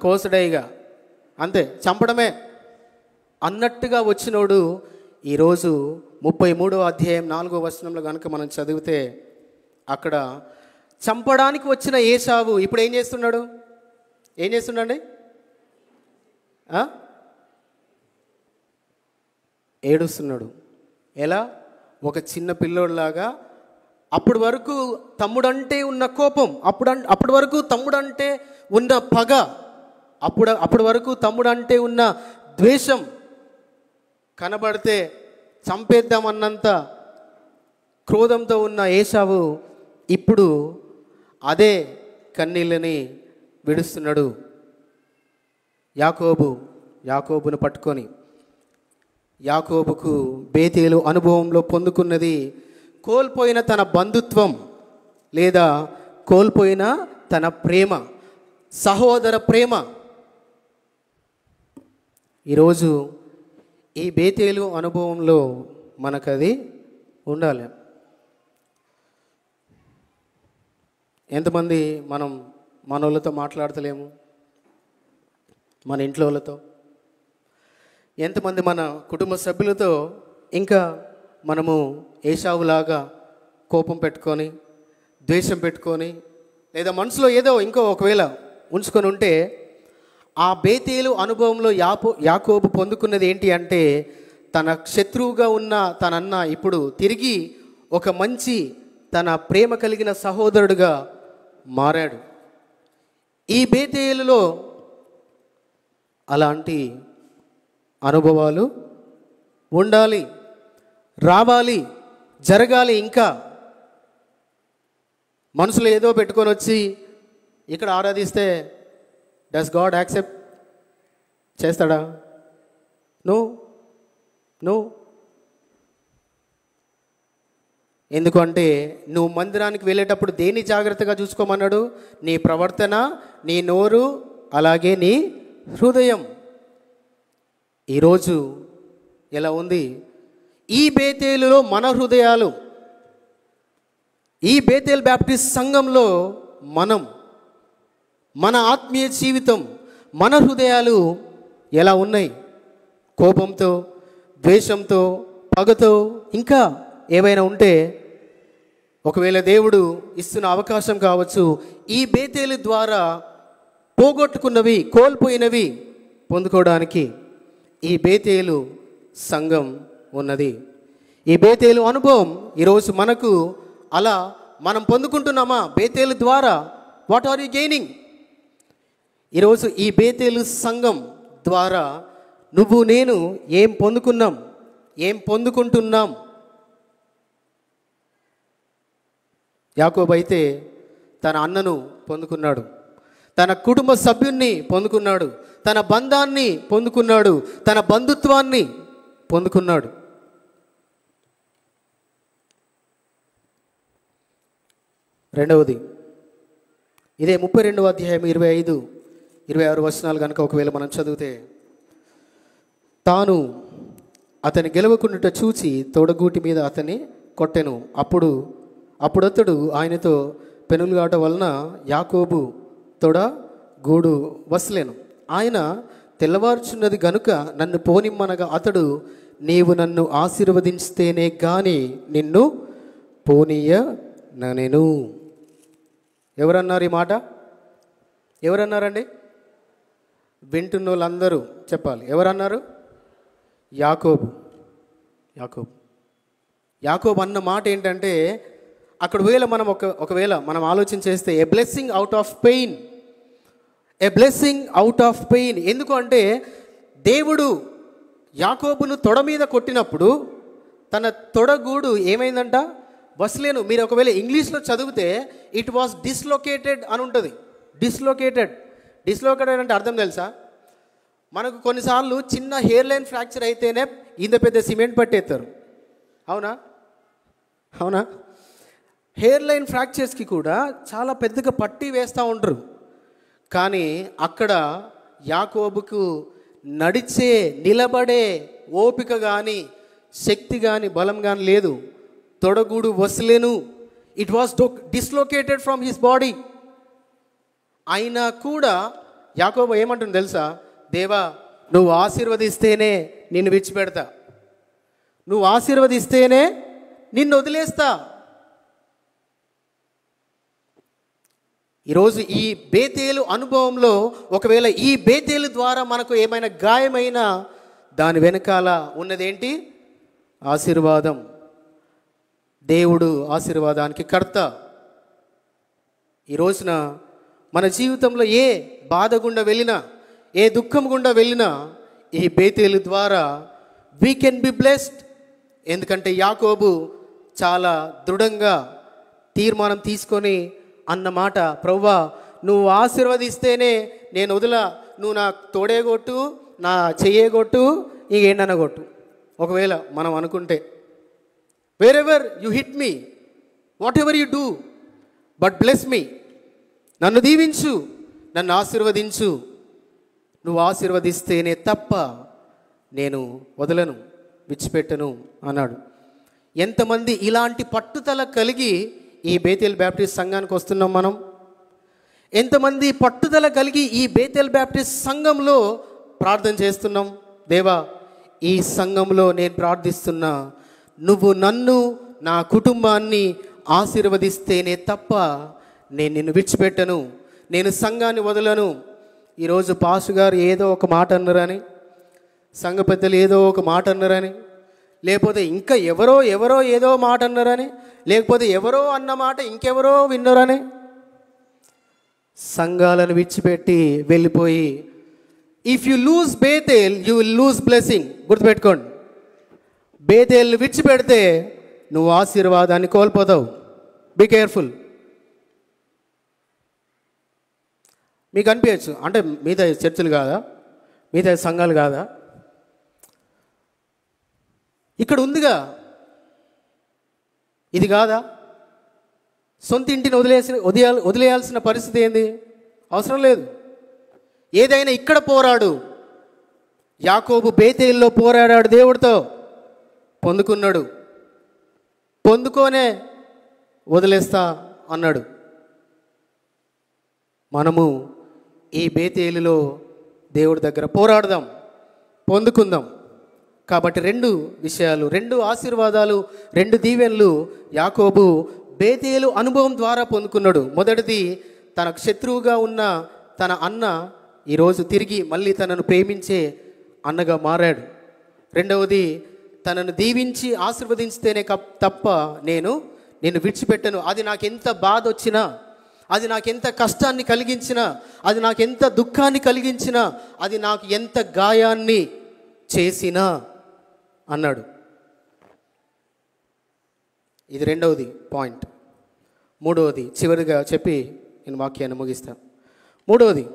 కోసడైగా, అంతే, చంపడమే అన్నట్టుగా వచ్చినోడు ఈరోజు 33వ అధ్యాయం 4వ వచనంలో కనుక మనం చదివితే, అక్కడ చంపడానికి వచ్చిన ఏసావు ఇప్పుడు ఏం చేస్తున్నాడు? ఏం చేస్తున్నాడండి? ఏడుస్తున్నాడు. ఎలా? ఒక చిన్న పిల్లోడిలాగా. అప్పటి వరకు తమ్ముడంటే ఉన్న కోపం, అప్పటి వరకు తమ్ముడంటే ఉన్న పగ, అప్పటి వరకు తమ్ముడంటే ఉన్న ద్వేషం కనబడితే చంపేద్దామన్నంత క్రోధంతో ఉన్న ఏసావు ఇప్పుడు అదే కన్నీళ్ళని విడుస్తున్నాడు. యాకోబును పట్టుకొని, యాకోబుకు బేతేలు అనుభవంలో పొందుకున్నది కోల్పోయిన తన బంధుత్వం, లేదా కోల్పోయిన తన ప్రేమ, సహోదర ప్రేమ. ఈరోజు ఈ బేతేలు అనుభవంలో మనకది ఉండాలి. ఎంతమంది మనం మనోళ్ళతో మాట్లాడతలేము? మన ఇంట్లో వాళ్ళతో, ఎంతమంది మన కుటుంబ సభ్యులతో ఇంకా మనము ఏసావులాగా కోపం పెట్టుకొని, ద్వేషం పెట్టుకొని, లేదా మనసులో ఏదో ఇంకో ఒకవేళ ఉంచుకొని ఉంటే, ఆ బేతేలు అనుభవంలో యాకోబు పొందుకున్నది ఏంటి అంటే, తన శత్రువుగా ఉన్న తనన్న ఇప్పుడు తిరిగి ఒక మంచి, తన ప్రేమ కలిగిన సహోదరుడుగా మారాడు. ఈ బేతేలులో అలాంటి అనుభవాలు ఉండాలి, రావాలి, జరగాలి. ఇంకా మనసులో ఏదో పెట్టుకొని వచ్చి ఇక్కడ ఆరాధిస్తే డస్ గాడ్ యాక్సెప్ట్ చేస్తాడా? నో. ఎందుకంటే నువ్వు మందిరానికి వెళ్ళేటప్పుడు దేన్ని జాగ్రత్తగా చూసుకోమన్నాడు? నీ ప్రవర్తన, నీ నోరు, అలాగే నీ హృదయం. ఈరోజు ఎలా ఉంది? ఈ బేతేలులో మన హృదయాలు, ఈ బేతేల్ బ్యాప్టిస్ట్ సంఘంలో మన ఆత్మీయ జీవితం, మన హృదయాలు ఎలా ఉన్నాయి? కోపంతో, ద్వేషంతో, పగతో, ఇంకా ఏవైనా ఉంటే, ఒకవేళ దేవుడు ఇస్తున్న అవకాశం కావచ్చు, ఈ బేతేలు ద్వారా పోగొట్టుకున్నవి, కోల్పోయినవి పొందుకోవడానికి ఈ బేతేలు సంఘం ఉన్నది. ఈ బేతేలు అనుభవం ఈరోజు మనకు అలా మనం పొందుకుంటున్నామా? బేతేలు ద్వారా వాట్ ఆర్ యు గెయినింగ్? ఈరోజు ఈ బేతేలు సంఘం ద్వారా నువ్వు నేను ఏం పొందుకున్నాం, ఏం పొందుకుంటున్నాం? యాకోబు అయితే తన అన్నను పొందుకున్నాడు, తన కుటుంబ సభ్యున్ని పొందుకున్నాడు, తన బంధాన్ని పొందుకున్నాడు, తన బంధుత్వాన్ని పొందుకున్నాడు. రెండవది, ఇదే 32వ అధ్యాయం 25, 26 వచనాలు కనుక ఒకవేళ మనం చదివితే, తాను అతని గెలవకుండుట చూచి తోడగూటి మీద అతన్ని కొట్టెను. అప్పుడతడు ఆయనతో పెనులుగాట వలన యాకోబు తొడ గూడు వసలేను. ఆయన తెల్లవారుచున్నది గనుక నన్ను పోనిమ్మనగా అతడు, నీవు నన్ను ఆశీర్వదించితేనే గాని నిన్ను పోనీయనెను. ఎవరన్నారు ఈ మాట? ఎవరన్నారండి? వింటున్న వాళ్ళందరూ చెప్పాలి. ఎవరన్నారు? యాకోబు అన్న మాట ఏంటంటే, అక్కడ ఒకవేళ మనం ఆలోచన చేస్తే, a blessing out of pain. ఎందుకు అంటే, దేవుడు యాకోబును తొడ మీద కొట్టినప్పుడు తన తొడగూడు ఏమైందంట? వసలేను. మీరు ఒకవేళ ఇంగ్లీష్లో చదివితే ఇట్ వాస్ డిస్లొకేటెడ్ అని ఉంటుంది. డిస్లొకేటెడ్ అంటే అర్థం తెలుసా? మనకు కొన్నిసార్లు చిన్న హెయిర్ లైన్ ఫ్రాక్చర్ అయితేనే ఇంత పెద్ద సిమెంట్ పట్టేస్తారు. అవునా అవునా? హెయిర్ లైన్ ఫ్రాక్చర్స్కి కూడా చాలా పెద్దగా పట్టి వేస్తూ ఉంటారు. కానీ అక్కడ యాకోబుకు నడిచే నిలబడే ఓపిక కానీ శక్తి కానీ బలం కానీ లేదు. తొడగూడు వసలేను, it was dislocated from his body. అయినా కూడా యాకోబు ఏమంటుంది తెలుసా? దేవా, నువ్వు ఆశీర్వదిస్తేనే నిన్ను విడిచిపెడతా, నువ్వు ఆశీర్వదిస్తేనే నిన్ను వదిలేస్తా. ఈరోజు ఈ బేతేలు అనుభవంలో ఒకవేళ ఈ బేతేలు ద్వారా మనకు ఏమైనా గాయమైనా దాని వెనకాల ఉన్నదేంటి? ఆశీర్వాదం. దేవుడు ఆశీర్వాదానికి కర్త. ఈ రోజున మన జీవితంలో ఏ బాధ గుండా వెళ్ళినా, ఏ దుఃఖం గుండా వెళ్ళినా ఈ బేతేలు ద్వారా వీ కెన్ బి బ్లెస్డ్. ఎందుకంటే యాకోబు చాలా దృఢంగా తీర్మానం తీసుకొని అన్నమాట, ప్రభువా నువ్వు ఆశీర్వదిస్తేనే నేను వదిలా, నువ్వు నా తోడేగొట్టు, నా చెయ్యేగొట్టు, ఇంకేంటన్నా కొట్టు. ఒకవేళ మనం అనుకుంటే wherever you hit me, what ever you do, but bless me, నన్ను దీవించు, నన్ను ఆశీర్వదించు, నువ్వు ఆశీర్వదిస్తేనే తప్ప నేను వదలను, విడిచిపెట్టను అన్నాడు. ఎంతమంది ఇలాంటి పట్టుదల కలిగి ఈ బేతేల్ బ్యాప్టిస్ట్ సంఘానికి వస్తున్నాం మనం? ఎంతమంది పట్టుదల కలిగి ఈ బేతేల్ బ్యాప్టిస్ట్ సంఘంలో ప్రార్థన చేస్తున్నాం? దేవా, ఈ సంఘంలో నేను ప్రార్థిస్తున్నా, నువ్వు నన్ను, నా కుటుంబాన్ని ఆశీర్వదిస్తేనే తప్ప నేను నిన్ను విడిచిపెట్టను, నేను సంఘాన్ని వదలను. ఈరోజు పాస్టర్ గారు ఏదో ఒక మాట అన్నారని, సంఘ పెద్దలు ఏదో ఒక మాట అన్నారని, లేకపోతే ఇంకా ఎవరో ఏదో మాట అన్నారని, లేకపోతే ఎవరో అన్న మాట ఇంకెవరో విన్నారని సంఘాలను విడిచిపెట్టి వెళ్ళిపోయి, if you lose Bethel you will lose blessing. గుర్తుపెట్టుకోండి, బేతేల్ని విడిచిపెడితే నువ్వు ఆశీర్వాదాన్ని కోల్పోతావు. Be careful. మీకు అనిపించచ్చు, అంటే మిగతా చర్చలు కాదా, మిగతా సంఘాలు కాదా, ఇక్కడ ఉందిగా, ఇది కాదా? సొంత ఇంటిని వదిలేయాల్సిన పరిస్థితి ఏంది? అవసరం లేదు. ఏదైనా ఇక్కడ పోరాడు. యాకోబు బేతేల్లో పోరాడాడు, దేవుడితో పొందుకున్నాడు, పొందుకోనే వదిలేస్తా అన్నాడు. మనము ఈ బేతేలులో దేవుడి దగ్గర పోరాడదాం, పొందుకుందాం. కాబట్టి రెండు విషయాలు, రెండు ఆశీర్వాదాలు, రెండు దీవెనలు యాకోబు బేతేలు అనుభవం ద్వారా పొందుకున్నాడు. మొదటిది, తనకు శత్రువుగా ఉన్న తన అన్న ఈరోజు తిరిగి మళ్ళీ తనను ప్రేమించే అన్నగా మారాడు. రెండవది, తనను దీవించి ఆశీర్వదించితేనే తప్ప నేను విడిచిపెట్టను. అది నాకెంత బాధ వచ్చినా, అది నాకెంత కష్టాన్ని కలిగించినా, అది నాకెంత దుఃఖాన్ని కలిగించినా, అది నాకు ఎంత గాయాన్ని చేసినా అన్నాడు. ఇది రెండవది పాయింట్. మూడవది చివరిగా చెప్పి నేను వాక్యాన్ని ముగిస్తాను. మూడవది,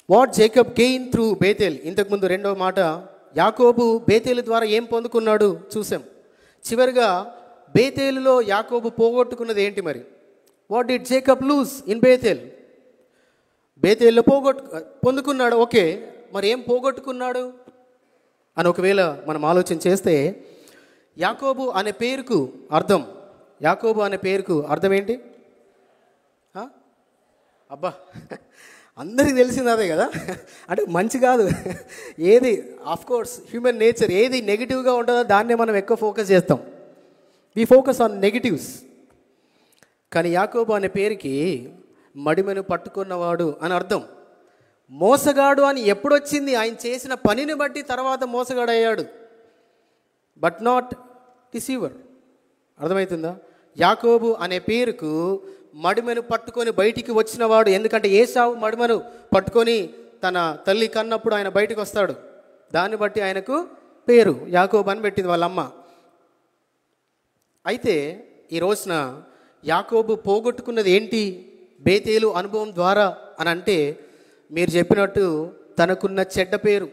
what Jacob gain through Bethel. ఇంతకుముందు రెండవ మాట, యాకోబు బేతేలు ద్వారా ఏం పొందుకున్నాడు చూసాం. చివరిగా బేతేలులో యాకోబు పోగొట్టుకున్నది ఏంటి మరి? What did Jacob lose in Bethel? బేతేల్లో పొందుకున్నాడు, ఓకే, మరి ఏం పోగొట్టుకున్నాడు అని ఒకవేళ మనం ఆలోచన చేస్తే, యాకోబు అనే పేరుకు అర్థం, యాకోబు అనే పేరుకు అర్థం ఏంటి? అబ్బా, అందరికీ తెలిసింది అదే కదా, అంటే మంచి కాదు ఏది, ఆఫ్కోర్స్ హ్యూమన్ నేచర్, ఏది నెగిటివ్గా ఉంటుందో దాన్నే మనం ఎక్కువ ఫోకస్ చేస్తాం. We focus on negatives. కానీ యాకోబు అనే పేరుకి మడిమెను పట్టుకున్నవాడు అని అర్థం. మోసగాడు అని ఎప్పుడొచ్చింది? ఆయన చేసిన పనిని బట్టి తర్వాత మోసగాడు అయ్యాడు, బట్ నాట్ డిసీవర్. అర్థమవుతుందా? యాకోబు అనే పేరుకు మడిమెను పట్టుకొని బయటికి వచ్చినవాడు. ఎందుకంటే ఏశావు మడిమెను పట్టుకొని తన తల్లి కన్నప్పుడు ఆయన బయటకు వస్తాడు, దాన్ని బట్టి ఆయనకు పేరు యాకోబు అని పెట్టింది వాళ్ళ అమ్మ. అయితే ఈ రోజున యాకోబు పోగొట్టుకున్నది ఏంటి బేతేలు అనుభవం ద్వారా అని అంటే, మీరు చెప్పినట్టు తనకున్న చెడ్డ పేరు,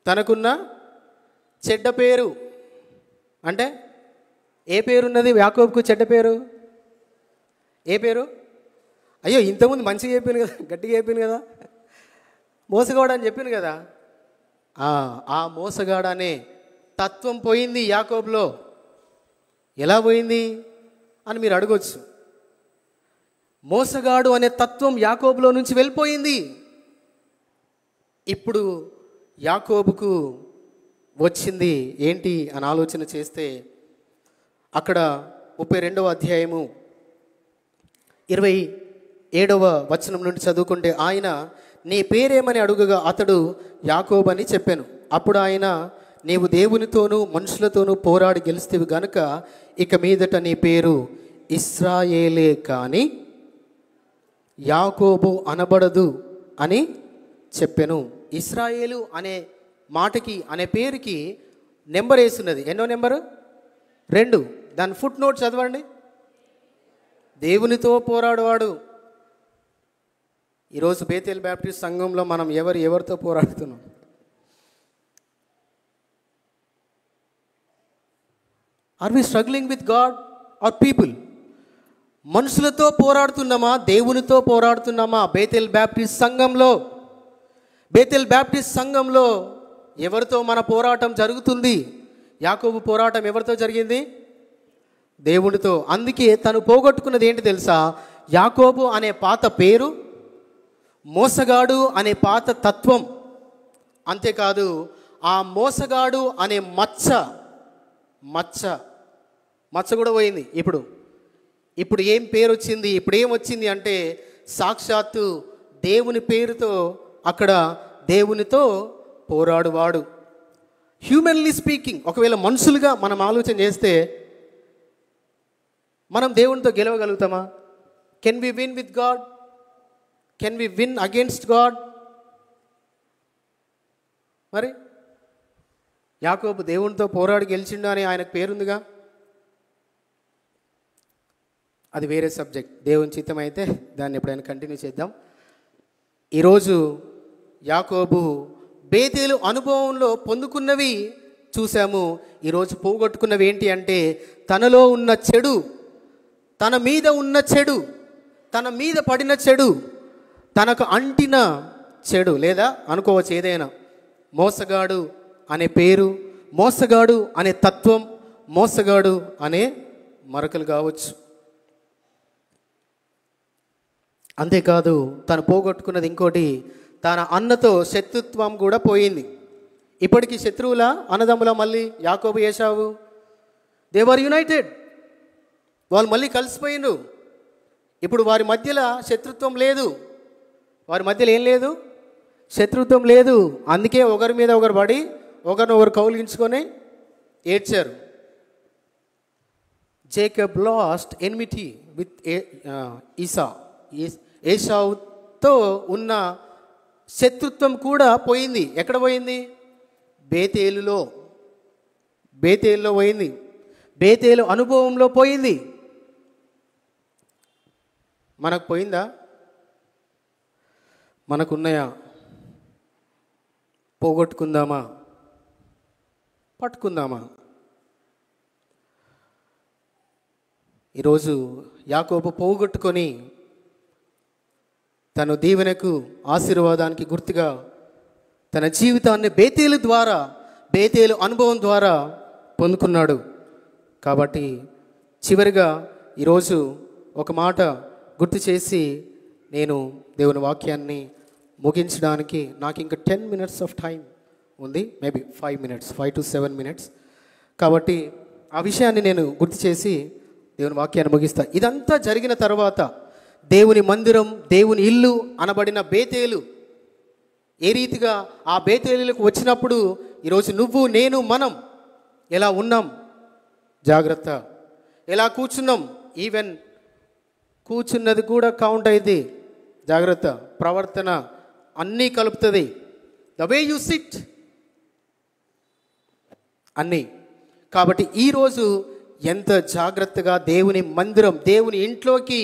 తనకున్న చెడ్డ పేరు అంటే ఏ పేరున్నది యాకోబుకు చెడ్డ పేరు? ఏ పేరు? అయ్యో ఇంతకుముందు మంచిగా అయిపోయింది కదా, గట్టిగా అయిపోయింది కదా, మోసగాడు అని చెప్పింది కదా. ఆ మోసగాడు అనే తత్వం పోయింది యాకోబులో. ఎలా పోయింది అని మీరు అడగొచ్చు. మోసగాడు అనే తత్వం యాకోబులో నుంచి వెళ్ళిపోయింది. ఇప్పుడు యాకోబుకు వచ్చింది ఏంటి అని ఆలోచన చేస్తే అక్కడ 32వ అధ్యాయము 27వ వచనం నుండి చదువుకుంటే, ఆయన నీ పేరేమని అడుగగా అతడు యాకోబు అని చెప్పాను. అప్పుడు ఆయన, నీవు దేవునితోనూ మనుషులతోనూ పోరాడి గెలిస్తేవి గనుక ఇక మీదట నీ పేరు ఇశ్రాయేలే కానీ యాకోబు అనబడదు అని చెప్పాను. ఇశ్రాయేలు అనే మాటకి, అనే పేరుకి నెంబర్ వేస్తున్నది. ఎన్నో నెంబరు? 2. దాని ఫుట్ నోట్ చదవండి. దేవునితో పోరాడువాడు. ఈరోజు బేతేల్ బ్యాప్టిస్ట్ సంఘంలో మనం ఎవరితో పోరాడుతున్నాం? Are we struggling with God or people? మనుషులతో పోరాడుతున్నామా, దేవునితో పోరాడుతున్నామా? బేతేల్ బ్యాప్టిస్ట్ సంఘంలో ఎవరితో మన పోరాటం జరుగుతుంది? యాకోబు పోరాటం ఎవరితో జరిగింది? దేవునితో. అందుకే తను పోగొట్టుకున్నది ఏంటి తెలుసా? యాకోబు అనే పాత పేరు, మోసగాడు అనే పాత తత్వం. అంతేకాదు ఆ మోసగాడు అనే మచ్చ కూడా పోయింది. ఇప్పుడు ఏం పేరు వచ్చింది? ఇప్పుడు ఏం వచ్చింది అంటే సాక్షాత్తు దేవుని పేరుతో అక్కడ దేవునితో పోరాడువాడు. హ్యూమన్లీ స్పీకింగ్, ఒకవేళ మనుషులుగా మనం ఆలోచన చేస్తే మనం దేవునితో గెలవగలుగుతామా? Can we win with God? Can we win against God? మరి యాకోబు దేవునితో పోరాడి గెలిచిండు అని ఆయనకు పేరుందిగా. అది వేరే సబ్జెక్ట్. దేవుని చిత్తం అయితే దాన్ని ఎప్పుడైనా కంటిన్యూ చేద్దాం. ఈరోజు యాకోబు బేతేలు అనుభవంలో పొందుకున్నవి చూసాము. ఈరోజు పోగొట్టుకున్నవి ఏంటి అంటే తనలో ఉన్న చెడు, తన మీద ఉన్న చెడు, తన మీద పడిన చెడు, తనకు అంటిన చెడు, లేదా అనుకోవచ్చు ఏదైనా, మోసగాడు అనే పేరు, మోసగాడు అనే తత్వం, మోసగాడు అనే మరకలు కావచ్చు. అంతేకాదు తను పోగొట్టుకున్నది ఇంకోటి, తన అన్నతో శత్రుత్వం కూడా పోయింది. ఇప్పటికీ శత్రువుల అన్నదమ్ముల మళ్ళీ యాకోబు ఏశావు, దే వర్ యునైటెడ్. వాళ్ళు మళ్ళీ కలిసిపోయిండు. ఇప్పుడు వారి మధ్యలో శత్రుత్వం లేదు. వారి మధ్యలో ఏం లేదు? శత్రుత్వం లేదు. అందుకే ఒకరి మీద ఒకరు పడి ఒకరినొకరు కౌలించుకొని ఏడ్చారు. జేకబ్ లాస్ట్ ఎనిమిటీ విత్ ఏసావుతో ఉన్న శత్రుత్వం కూడా పోయింది. ఎక్కడ పోయింది? బేతేలులో పోయింది. బేతేలు అనుభవంలో పోయింది. మనకు పోయిందా? మనకున్నాయా? పోగొట్టుకుందామా? పట్టుకుందామా? ఈరోజు యాకోబు పోగొట్టుకొని తను దీవెనకు, ఆశీర్వాదానికి గుర్తుగా తన జీవితాన్ని బేతేలు అనుభవం ద్వారా పొందుకున్నాడు. కాబట్టి చివరిగా ఈరోజు ఒక మాట గుర్తు చేసి నేను దేవుని వాక్యాన్ని ముగించడానికి నాకు ఇంకా 10 minutes ఆఫ్ టైం ఉంది, మేబీ 5 minutes, 5 to 7 minutes. కాబట్టి ఆ విషయాన్ని నేను గుర్తు చేసి దేవుని వాక్యాన్ని ముగిస్తా. ఇదంతా జరిగిన తర్వాత దేవుని మందిరం, దేవుని ఇల్లు అనబడిన బేతేలు ఏ రీతిగా ఆ బేతేలులకు వచ్చినప్పుడు ఈరోజు నువ్వు, నేను, మనం ఎలా ఉన్నాం జాగ్రత్త. ఎలా కూర్చున్నాం, ఈవెన్ కూర్చున్నది కూడా కౌంట్ అయింది. జాగ్రత్త. ప్రవర్తన అన్నీ కలుపుతుంది. ద వే యు సిట్ అన్నీ. కాబట్టి ఈరోజు ఎంత జాగ్రత్తగా దేవుని మందిరం, దేవుని ఇంట్లోకి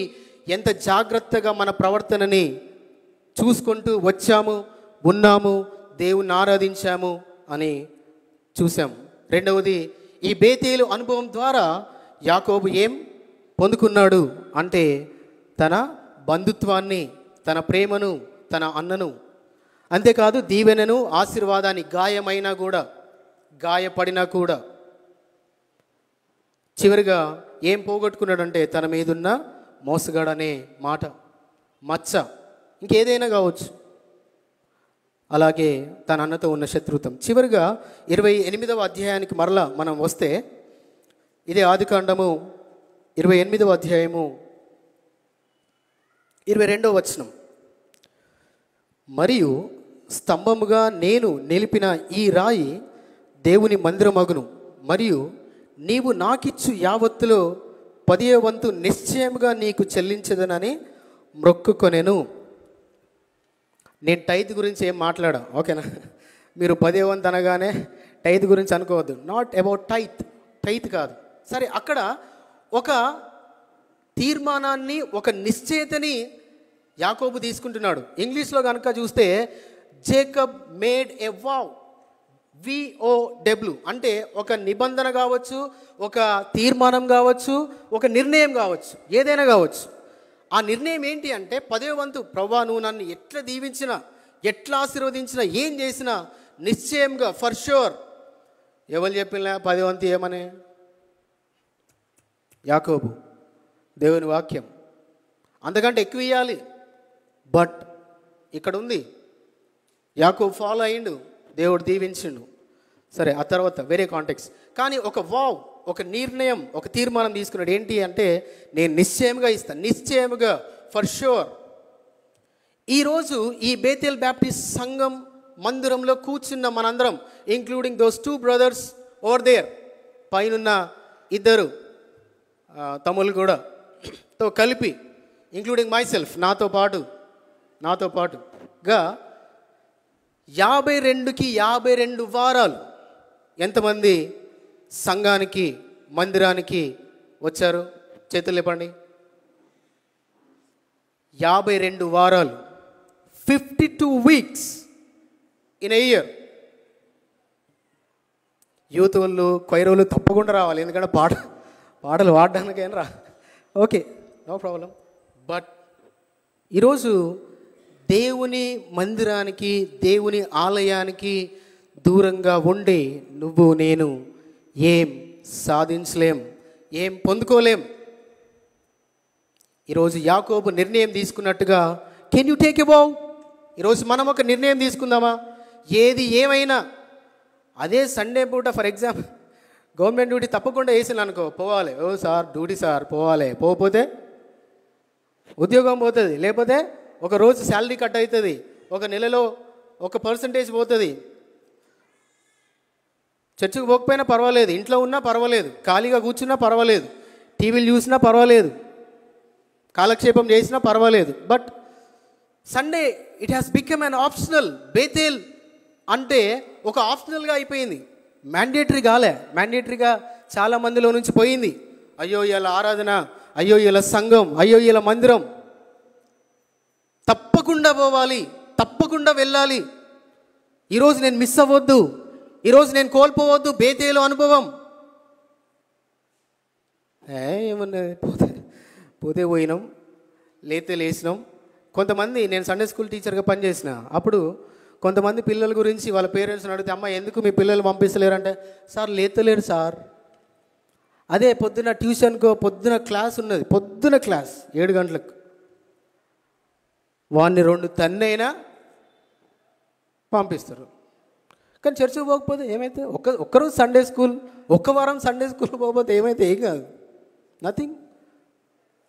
ఎంత జాగ్రత్తగా మన ప్రవర్తనని చూసుకుంటూ వచ్చాము, ఉన్నాము, దేవుని ఆరాధించాము అని చూసాం. రెండవది, ఈ బేతేలు అనుభవం ద్వారా యాకోబు ఏం పొందుకున్నాడు అంటే తన బంధుత్వాన్ని, తన ప్రేమను, తన అన్నను, అంతేకాదు దీవెనను, ఆశీర్వాదాన్ని. గాయమైనా కూడా, గాయపడినా కూడా చివరిగా ఏం పోగొట్టుకున్నాడంటే తన మీదున్న మోసగాడనే మాట, మచ్చ, ఇంకేదైనా కావచ్చు. అలాగే తన అన్నతో ఉన్న శత్రుత్వం. చివరిగా 28వ అధ్యాయానికి మరలా మనం వస్తే, ఇదే ఆదికాండము 28వ అధ్యాయము 22వ వచనం. మరియు స్తంభముగా నేను నిలిపిన ఈ రాయి దేవుని మందిరమగును, మరియు నీవు నాకిచ్చు యావత్తులో 10వ వంతు నిశ్చయముగా నీకు చెల్లించదనని మొక్కుకొనెను. నేను టైత్ గురించి ఏం మాట్లాడా, ఓకేనా? మీరు 10వ వంతు అనగానే టైత్ గురించి అనుకోవద్దు. నాట్ అబౌట్ టైత్ కాదు. సరే, అక్కడ ఒక తీర్మానాన్ని, ఒక నిశ్చయతని యాకోబు తీసుకుంటున్నాడు. ఇంగ్లీష్లో కనుక చూస్తే Jacob made a wow, VOW, అంటే ఒక నిబంధన కావచ్చు, ఒక తీర్మానం కావచ్చు, ఒక నిర్ణయం కావచ్చు, ఏదైనా కావచ్చు. ఆ నిర్ణయం ఏంటి అంటే 10వ వంతు, ప్రభువా నువ్వు నన్ను ఎట్లా దీవించినా, ఎట్లా ఆశీర్వదించినా, ఏం చేసినా నిశ్చయంగా, ఫర్ షూర్. ఎవరు చెప్పినా 10వ వంతు ఏమని? యాకోబు, దేవుని వాక్యం. అంతకంటే ఎక్కువ ఇవ్వాలి. బట్ ఇక్కడ ఉంది, యాకోబు ఫాలో అయ్యిండు, దేవుడు దీవించిండు. సరే, ఆ తర్వాత వేరే కాంటెక్స్ట్. కానీ ఒక వావ్, ఒక నిర్ణయం, ఒక తీర్మానం తీసుకున్నాడు. ఏంటి అంటే నేను నిశ్చయముగా ఇస్తాను, నిశ్చయముగా, ఫర్ షూర్. ఈరోజు ఈ బేతేల్ బ్యాప్టిస్ట్ సంఘం మందిరంలో కూర్చున్న మనందరం, including those 2 brothers over there, పైనున్న 2 తమ్ముళ్ళు కూడా తో కలిపి, ఇంక్లూడింగ్ మై సెల్ఫ్, నాతో పాటుగా 52కి 52 వారాలు ఎంతమంది సంఘానికి, మందిరానికి వచ్చారు? చేతులు లేపండి. 52 వారాలు, 52 weeks in a year. Youth వాళ్ళు, క్వైర్ వాళ్ళు తప్పకుండా రావాలి, ఎందుకంటే పాటలు పాడడానికైనా రా, ఓకే, నో ప్రాబ్లం. బట్ ఈరోజు దేవుని మందిరానికి, దేవుని ఆలయానికి దూరంగా ఉండి నువ్వు నేను ఏం సాధించలేం, ఏం పొందుకోలేం. ఈరోజు యాకోబు నిర్ణయం తీసుకున్నట్టుగా, can you take a vow? ఈరోజు మనం ఒక నిర్ణయం తీసుకుందామా? ఏది ఏమైనా, అదే సండే పూట ఫర్ ఎగ్జాంపుల్ గవర్నమెంట్ డ్యూటీ తప్పకుండా వేసిన అనుకో, పోవాలి. ఓ సార్ డ్యూటీ సార్, పోవాలి. పోకపోతే ఉద్యోగం పోతుంది, లేకపోతే ఒక రోజు శాలరీ కట్ అవుతుంది, ఒక నెలలో 1% పోతుంది. చర్చికి పోకపోయినా పర్వాలేదు, ఇంట్లో ఉన్నా పర్వాలేదు, ఖాళీగా కూర్చున్నా పర్వాలేదు, టీవీలు చూసినా పర్వాలేదు, కాలక్షేపం చేసినా పర్వాలేదు. But Sunday it has become an optional. Bethel అంటే ఒక ఆప్షనల్గా అయిపోయింది, మ్యాండేటరీ కాలే. మ్యాండేటరీగా చాలా మందిలో నుంచి పోయింది. అయ్యో ఇలా ఆరాధన, అయ్యో ఇలా సంఘం, అయ్యో ఇలా మందిరం, తప్పకుండా పోవాలి, తప్పకుండా వెళ్ళాలి. ఈరోజు నేను మిస్ అవ్వద్దు, ఈరోజు నేను కోల్పోవద్దు బేతేలు అనుభవం. ఏమన్నా పోతే పోయినాం, లేతే లేచినాం. కొంతమంది, నేను సండే స్కూల్ టీచర్గా పనిచేసిన అప్పుడు కొంతమంది పిల్లల గురించి వాళ్ళ పేరెంట్స్ని అడిగితే, అమ్మ ఎందుకు మీ పిల్లలు పంపిస్తలేరంటే, సార్ లేతలేరు సార్. అదే పొద్దున ట్యూషన్కో, పొద్దున క్లాస్ ఉన్నది, పొద్దున క్లాస్ 7 గంటలకు, వాడిని 2 తన్నైనా పంపిస్తారు. కానీ చర్చికి పోకపోతే ఏమైతే, ఒక్కరోజు సండే స్కూల్, ఒక్క వారం సండే స్కూల్ పోకపోతే ఏమైతే ఏం కాదు.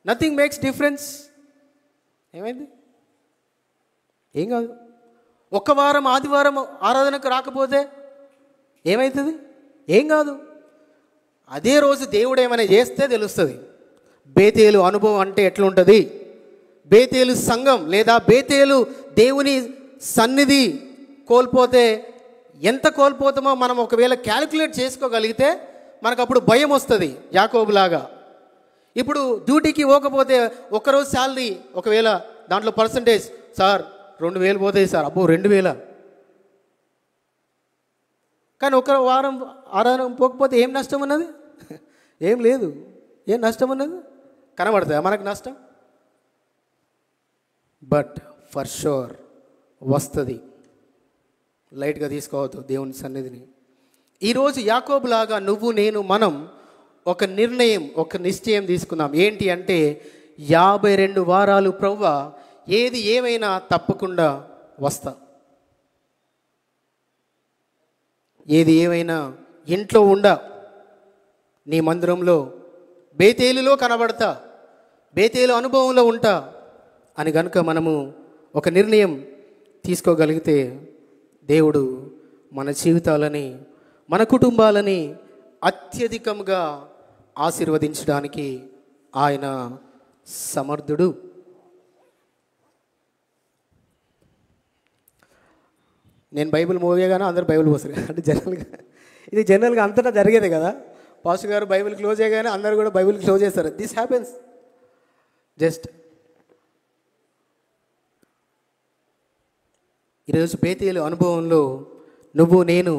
Nothing makes difference. ఏమైంది? ఏం కాదు. ఒక్క వారం ఆదివారం ఆరాధనకు రాకపోతే ఏమవుతుంది? ఏం కాదు. అదే రోజు దేవుడు ఏమైనా చేస్తే తెలుస్తుంది బేతేలు అనుభవం అంటే ఎట్లుంటుంది. బేతేలు సంఘం లేదా బేతేలు దేవుని సన్నిధి కోల్పోతే ఎంత కోల్పోతామో మనం ఒకవేళ క్యాలిక్యులేట్ చేసుకోగలిగితే మనకు అప్పుడు భయం వస్తుంది, యాకోబులాగా. ఇప్పుడు డ్యూటీకి పోకపోతే ఒక్కరోజు శాలరీ, ఒకవేళ దాంట్లో పర్సంటేజ్, సార్ 2,000 పోతాయి సార్. అబ్బో 2,000. కానీ ఒక వారం ఆరాధన పోకపోతే ఏం నష్టం ఉన్నది? ఏం లేదు. ఏం నష్టం ఉన్నది? కనబడుతుంది మనకు నష్టం. బట్ ఫర్ షూర్ వస్తుంది. లైట్గా తీసుకోవద్దు దేవుని సన్నిధిని. ఈరోజు యాకోబులాగా నువ్వు నేను మనం ఒక నిర్ణయం, ఒక నిశ్చయం తీసుకుందాం. ఏంటి అంటే 52 వారాలు ప్రభువా ఏది ఏమైనా తప్పకుండా వస్తా, ఏది ఏమైనా ఇంట్లో ఉండా, నీ మందిరంలో బేతేలులో కనబడతా, బేతేలు అనుభవంలో ఉంటా అని కనుక మనము ఒక నిర్ణయం తీసుకోగలిగితే దేవుడు మన జీవితాలని, మన కుటుంబాలని అత్యధికంగా ఆశీర్వదించడానికి ఆయన సమర్థుడు. నేను బైబిల్ మోయగానే అందరూ బైబిల్ పోస్తారు. అంటే జనరల్గా అంతటా జరిగేది కదా. పాస్టర్ గారు బైబిల్ క్లోజ్ చేయగానే అందరూ కూడా బైబిల్ క్లోజ్ చేస్తారు. This happens. జస్ట్ ఈరోజు బేతేలు అనుభవంలో నువ్వు నేను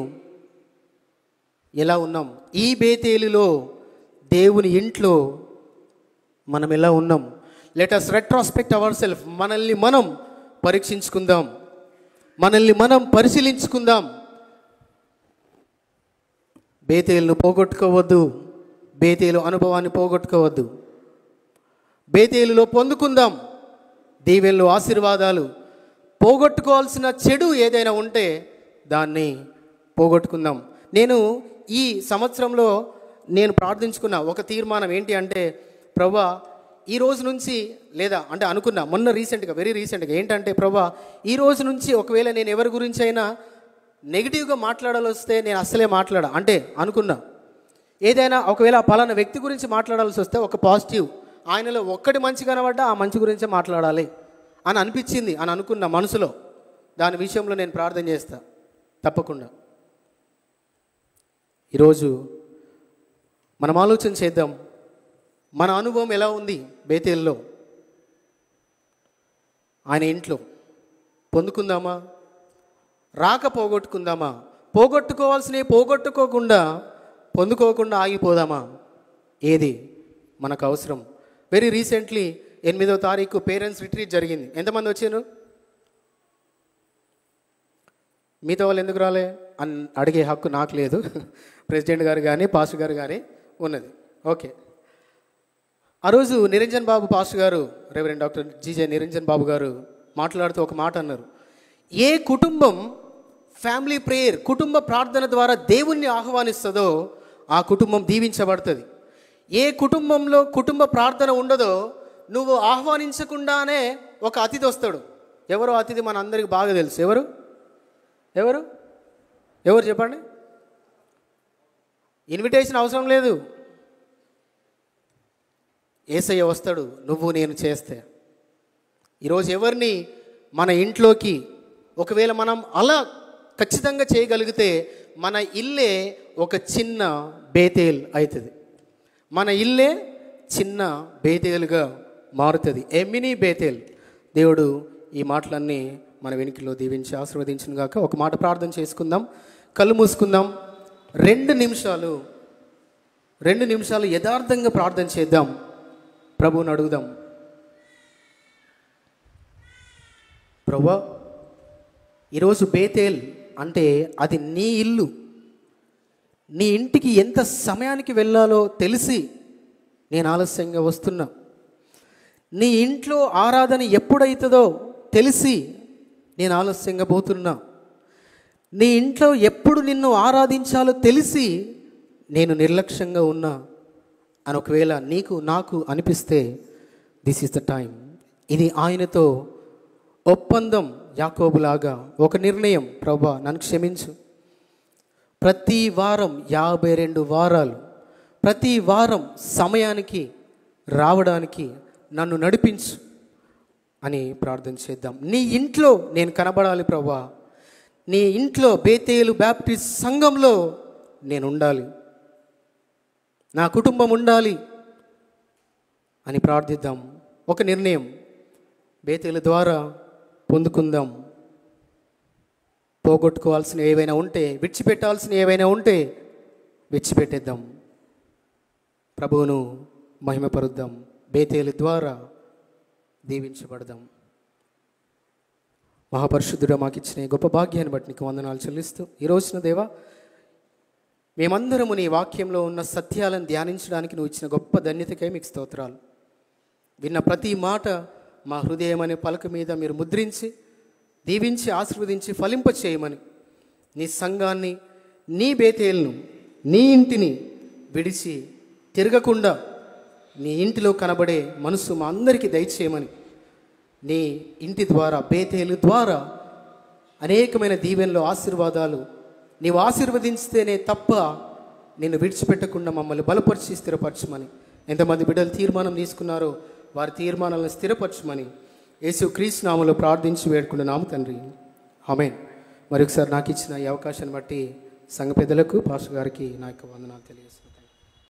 ఎలా ఉన్నాం? ఈ బేతేలులో దేవుని ఇంట్లో మనం ఎలా ఉన్నాం? Let us retrospect our self. మనల్ని మనం పరీక్షించుకుందాం, మనల్ని మనం పరిశీలించుకుందాం. బేతేలును పోగొట్టుకోవద్దు, బేతేలు అనుభవాన్ని పోగొట్టుకోవద్దు. బేతేలులో పొందుకుందాం దీవెనలు, ఆశీర్వాదాలు. పోగొట్టుకోవాల్సిన చెడు ఏదైనా ఉంటే దాన్ని పోగొట్టుకుందాం. నేను ఈ సంవత్సరంలో నేను ప్రార్థించుకున్న ఒక తీర్మానం ఏంటి అంటే, ప్రభువా ఈ రోజు నుంచి, లేదా అంటే అనుకున్నా మొన్న రీసెంట్గా, వెరీ రీసెంట్గా ఏంటంటే, ప్రభువా ఈ రోజు నుంచి ఒకవేళ నేను ఎవరి గురించి అయినా నెగిటివ్గా మాట్లాడాలి వస్తే నేను అస్సలే మాట్లాడా. అంటే అనుకున్నా ఏదైనా ఒకవేళ పలానా వ్యక్తి గురించి మాట్లాడాల్సి వస్తే ఒక పాజిటివ్, ఆయనలో ఒక్కటి మంచి కనబడ్డా ఆ మంచి గురించే మాట్లాడాలి అని అనిపించింది అని అనుకున్న మనసులో. దాని విషయంలో నేను ప్రార్థన చేస్తా తప్పకుండా. ఈరోజు మనం ఆలోచన చేద్దాం, మన అనుభవం ఎలా ఉంది బేతేల్లో, ఆయన ఇంట్లో పొందుకుందామా, రాక పోగొట్టుకుందామా? పోగొట్టుకోవాల్సినవి పోగొట్టుకోకుండా పొందుకోకుండా ఆగిపోదామా? ఏది మనకు అవసరం? వెరీ రీసెంట్లీ 8వ తారీఖు పేరెంట్స్ రిట్రీట్ జరిగింది. ఎంతమంది వచ్చారు? మీతో వాళ్ళు ఎందుకు రాలే అని అడిగే హక్కు నాకు లేదు. ప్రెసిడెంట్ గారు కానీ పాస్టర్ గారు కానీ ఉన్నది. ఓకే. ఆ రోజు నిరంజన్ బాబు పాస్టర్ గారు, రెవరెండ్ డాక్టర్ జీజే నిరంజన్ బాబు గారు మాట్లాడుతూ ఒక మాట అన్నారు. ఏ కుటుంబం ఫ్యామిలీ ప్రేయర్, కుటుంబ ప్రార్థన ద్వారా దేవుణ్ణి ఆహ్వానిస్తుందో ఆ కుటుంబం దీవించబడుతుంది. ఏ కుటుంబంలో కుటుంబ ప్రార్థన ఉండదో నువ్వు ఆహ్వానించకుండానే ఒక అతిథి వస్తాడు. ఎవరో అతిథి మన అందరికి బాగా తెలుసు. ఎవరు ఎవరు ఎవరు చెప్పండి? ఇన్విటేషన్ అవసరం లేదు. యేసయ్య వస్తాడు నువ్వు నేను చేస్తే. ఈరోజు ఎవరిని మన ఇంట్లోకి ఒకవేళ మనం అలా ఖచ్చితంగా చేయగలిగితే మన ఇల్లే ఒక చిన్న బేతేల్ అవుతుంది. మన ఇల్లే చిన్న బేతేలుగా మారుతుంది. ఏ మినీ బేతేల్. దేవుడు ఈ మాటలన్నీ మన వెనుకలో దీవించి ఆశీర్వదించును గాక. ఒక మాట ప్రార్థన చేసుకుందాం, కళ్ళు మూసుకుందాం. 2 నిమిషాలు యథార్థంగా ప్రార్థన చేద్దాం. ప్రభువుని అడుగుదాం, ప్రభువా ఈరోజు బేతేల్ అంటే అది నీ ఇల్లు. నీ ఇంటికి ఎంత సమయానికి వెళ్ళాలో తెలిసి నేను ఆలస్యంగా వస్తున్నా. నీ ఇంట్లో ఆరాధన ఎప్పుడైతుందో తెలిసి నేను ఆలస్యంగా పోతున్నా. నీ ఇంట్లో ఎప్పుడు నిన్ను ఆరాధించాలో తెలిసి నేను నిర్లక్ష్యంగా ఉన్నా అని ఒకవేళ నీకు నాకు అనిపిస్తే దిస్ ఈస్ ద టైం. ఇది ఆయనతో ఒప్పందం. యాకోబులాగా ఒక నిర్ణయం, ప్రభువా నన్ను క్షమించు. ప్రతి వారం 52 వారాలు ప్రతి వారం సమయానికి రావడానికి నన్ను నడిపించు అని ప్రార్థన చేద్దాం. నీ ఇంట్లో నేను కనబడాలి ప్రభువా. నీ ఇంట్లో బేతేలు బ్యాప్టిస్ట్ సంఘంలో నేను ఉండాలి, నా కుటుంబం ఉండాలి అని ప్రార్థిద్దాం. ఒక నిర్ణయం బేతేలు ద్వారా పొందుకుందాం. పోగొట్టుకోవాల్సిన ఏవైనా ఉంటే, విడిచిపెట్టాల్సిన ఏవైనా ఉంటే విడిచిపెట్టేద్దాం. ప్రభువును మహిమపరుద్దాం. బేతేలు ద్వారా దీవించబడదాం. మహాపరిశుద్ధుడా, మాకు ఇచ్చిన గొప్ప భాగ్యాన్ని బట్టి నీకు వందనాలు చెల్లిస్తూ, ఈ రోజున దేవా మేమందరము నీ వాక్యంలో ఉన్న సత్యాలను ధ్యానించడానికి నువ్వు ఇచ్చిన గొప్ప ధన్యతకై మీకు స్తోత్రాలు. విన్న ప్రతి మాట మా హృదయం అనే పలక మీద మీరు ముద్రించి, దీవించి, ఆశీర్వదించి ఫలింప చేయమని, నీ సంఘాన్ని, నీ బేతేలును, నీ ఇంటిని విడిచి తిరగకుండా నీ ఇంటిలో కనబడే మనసు మా అందరికీ దయచేయమని, నీ ఇంటి ద్వారా, బేతేలు ద్వారా అనేకమైన దీవెనలు, ఆశీర్వాదాలు నీవు ఆశీర్వదించితేనే తప్ప నిన్ను విడిచిపెట్టకుండా మమ్మల్ని బలపరిచి స్థిరపరచమని, ఎంతమంది బిడ్డలు తీర్మానం తీసుకున్నారో వారి తీర్మానాలను స్థిరపరచమని యేసుక్రీస్తు నామములో ప్రార్థించి వేడుకుంటున్నాము తండ్రి. ఆమేన్. మరొకసారి నాకు ఇచ్చిన ఈ అవకాశాన్ని బట్టి సంఘ పెద్దలకు, పాస్టర్ గారికి నా యొక్క వందనాలు తెలియజేస్తున్నాను.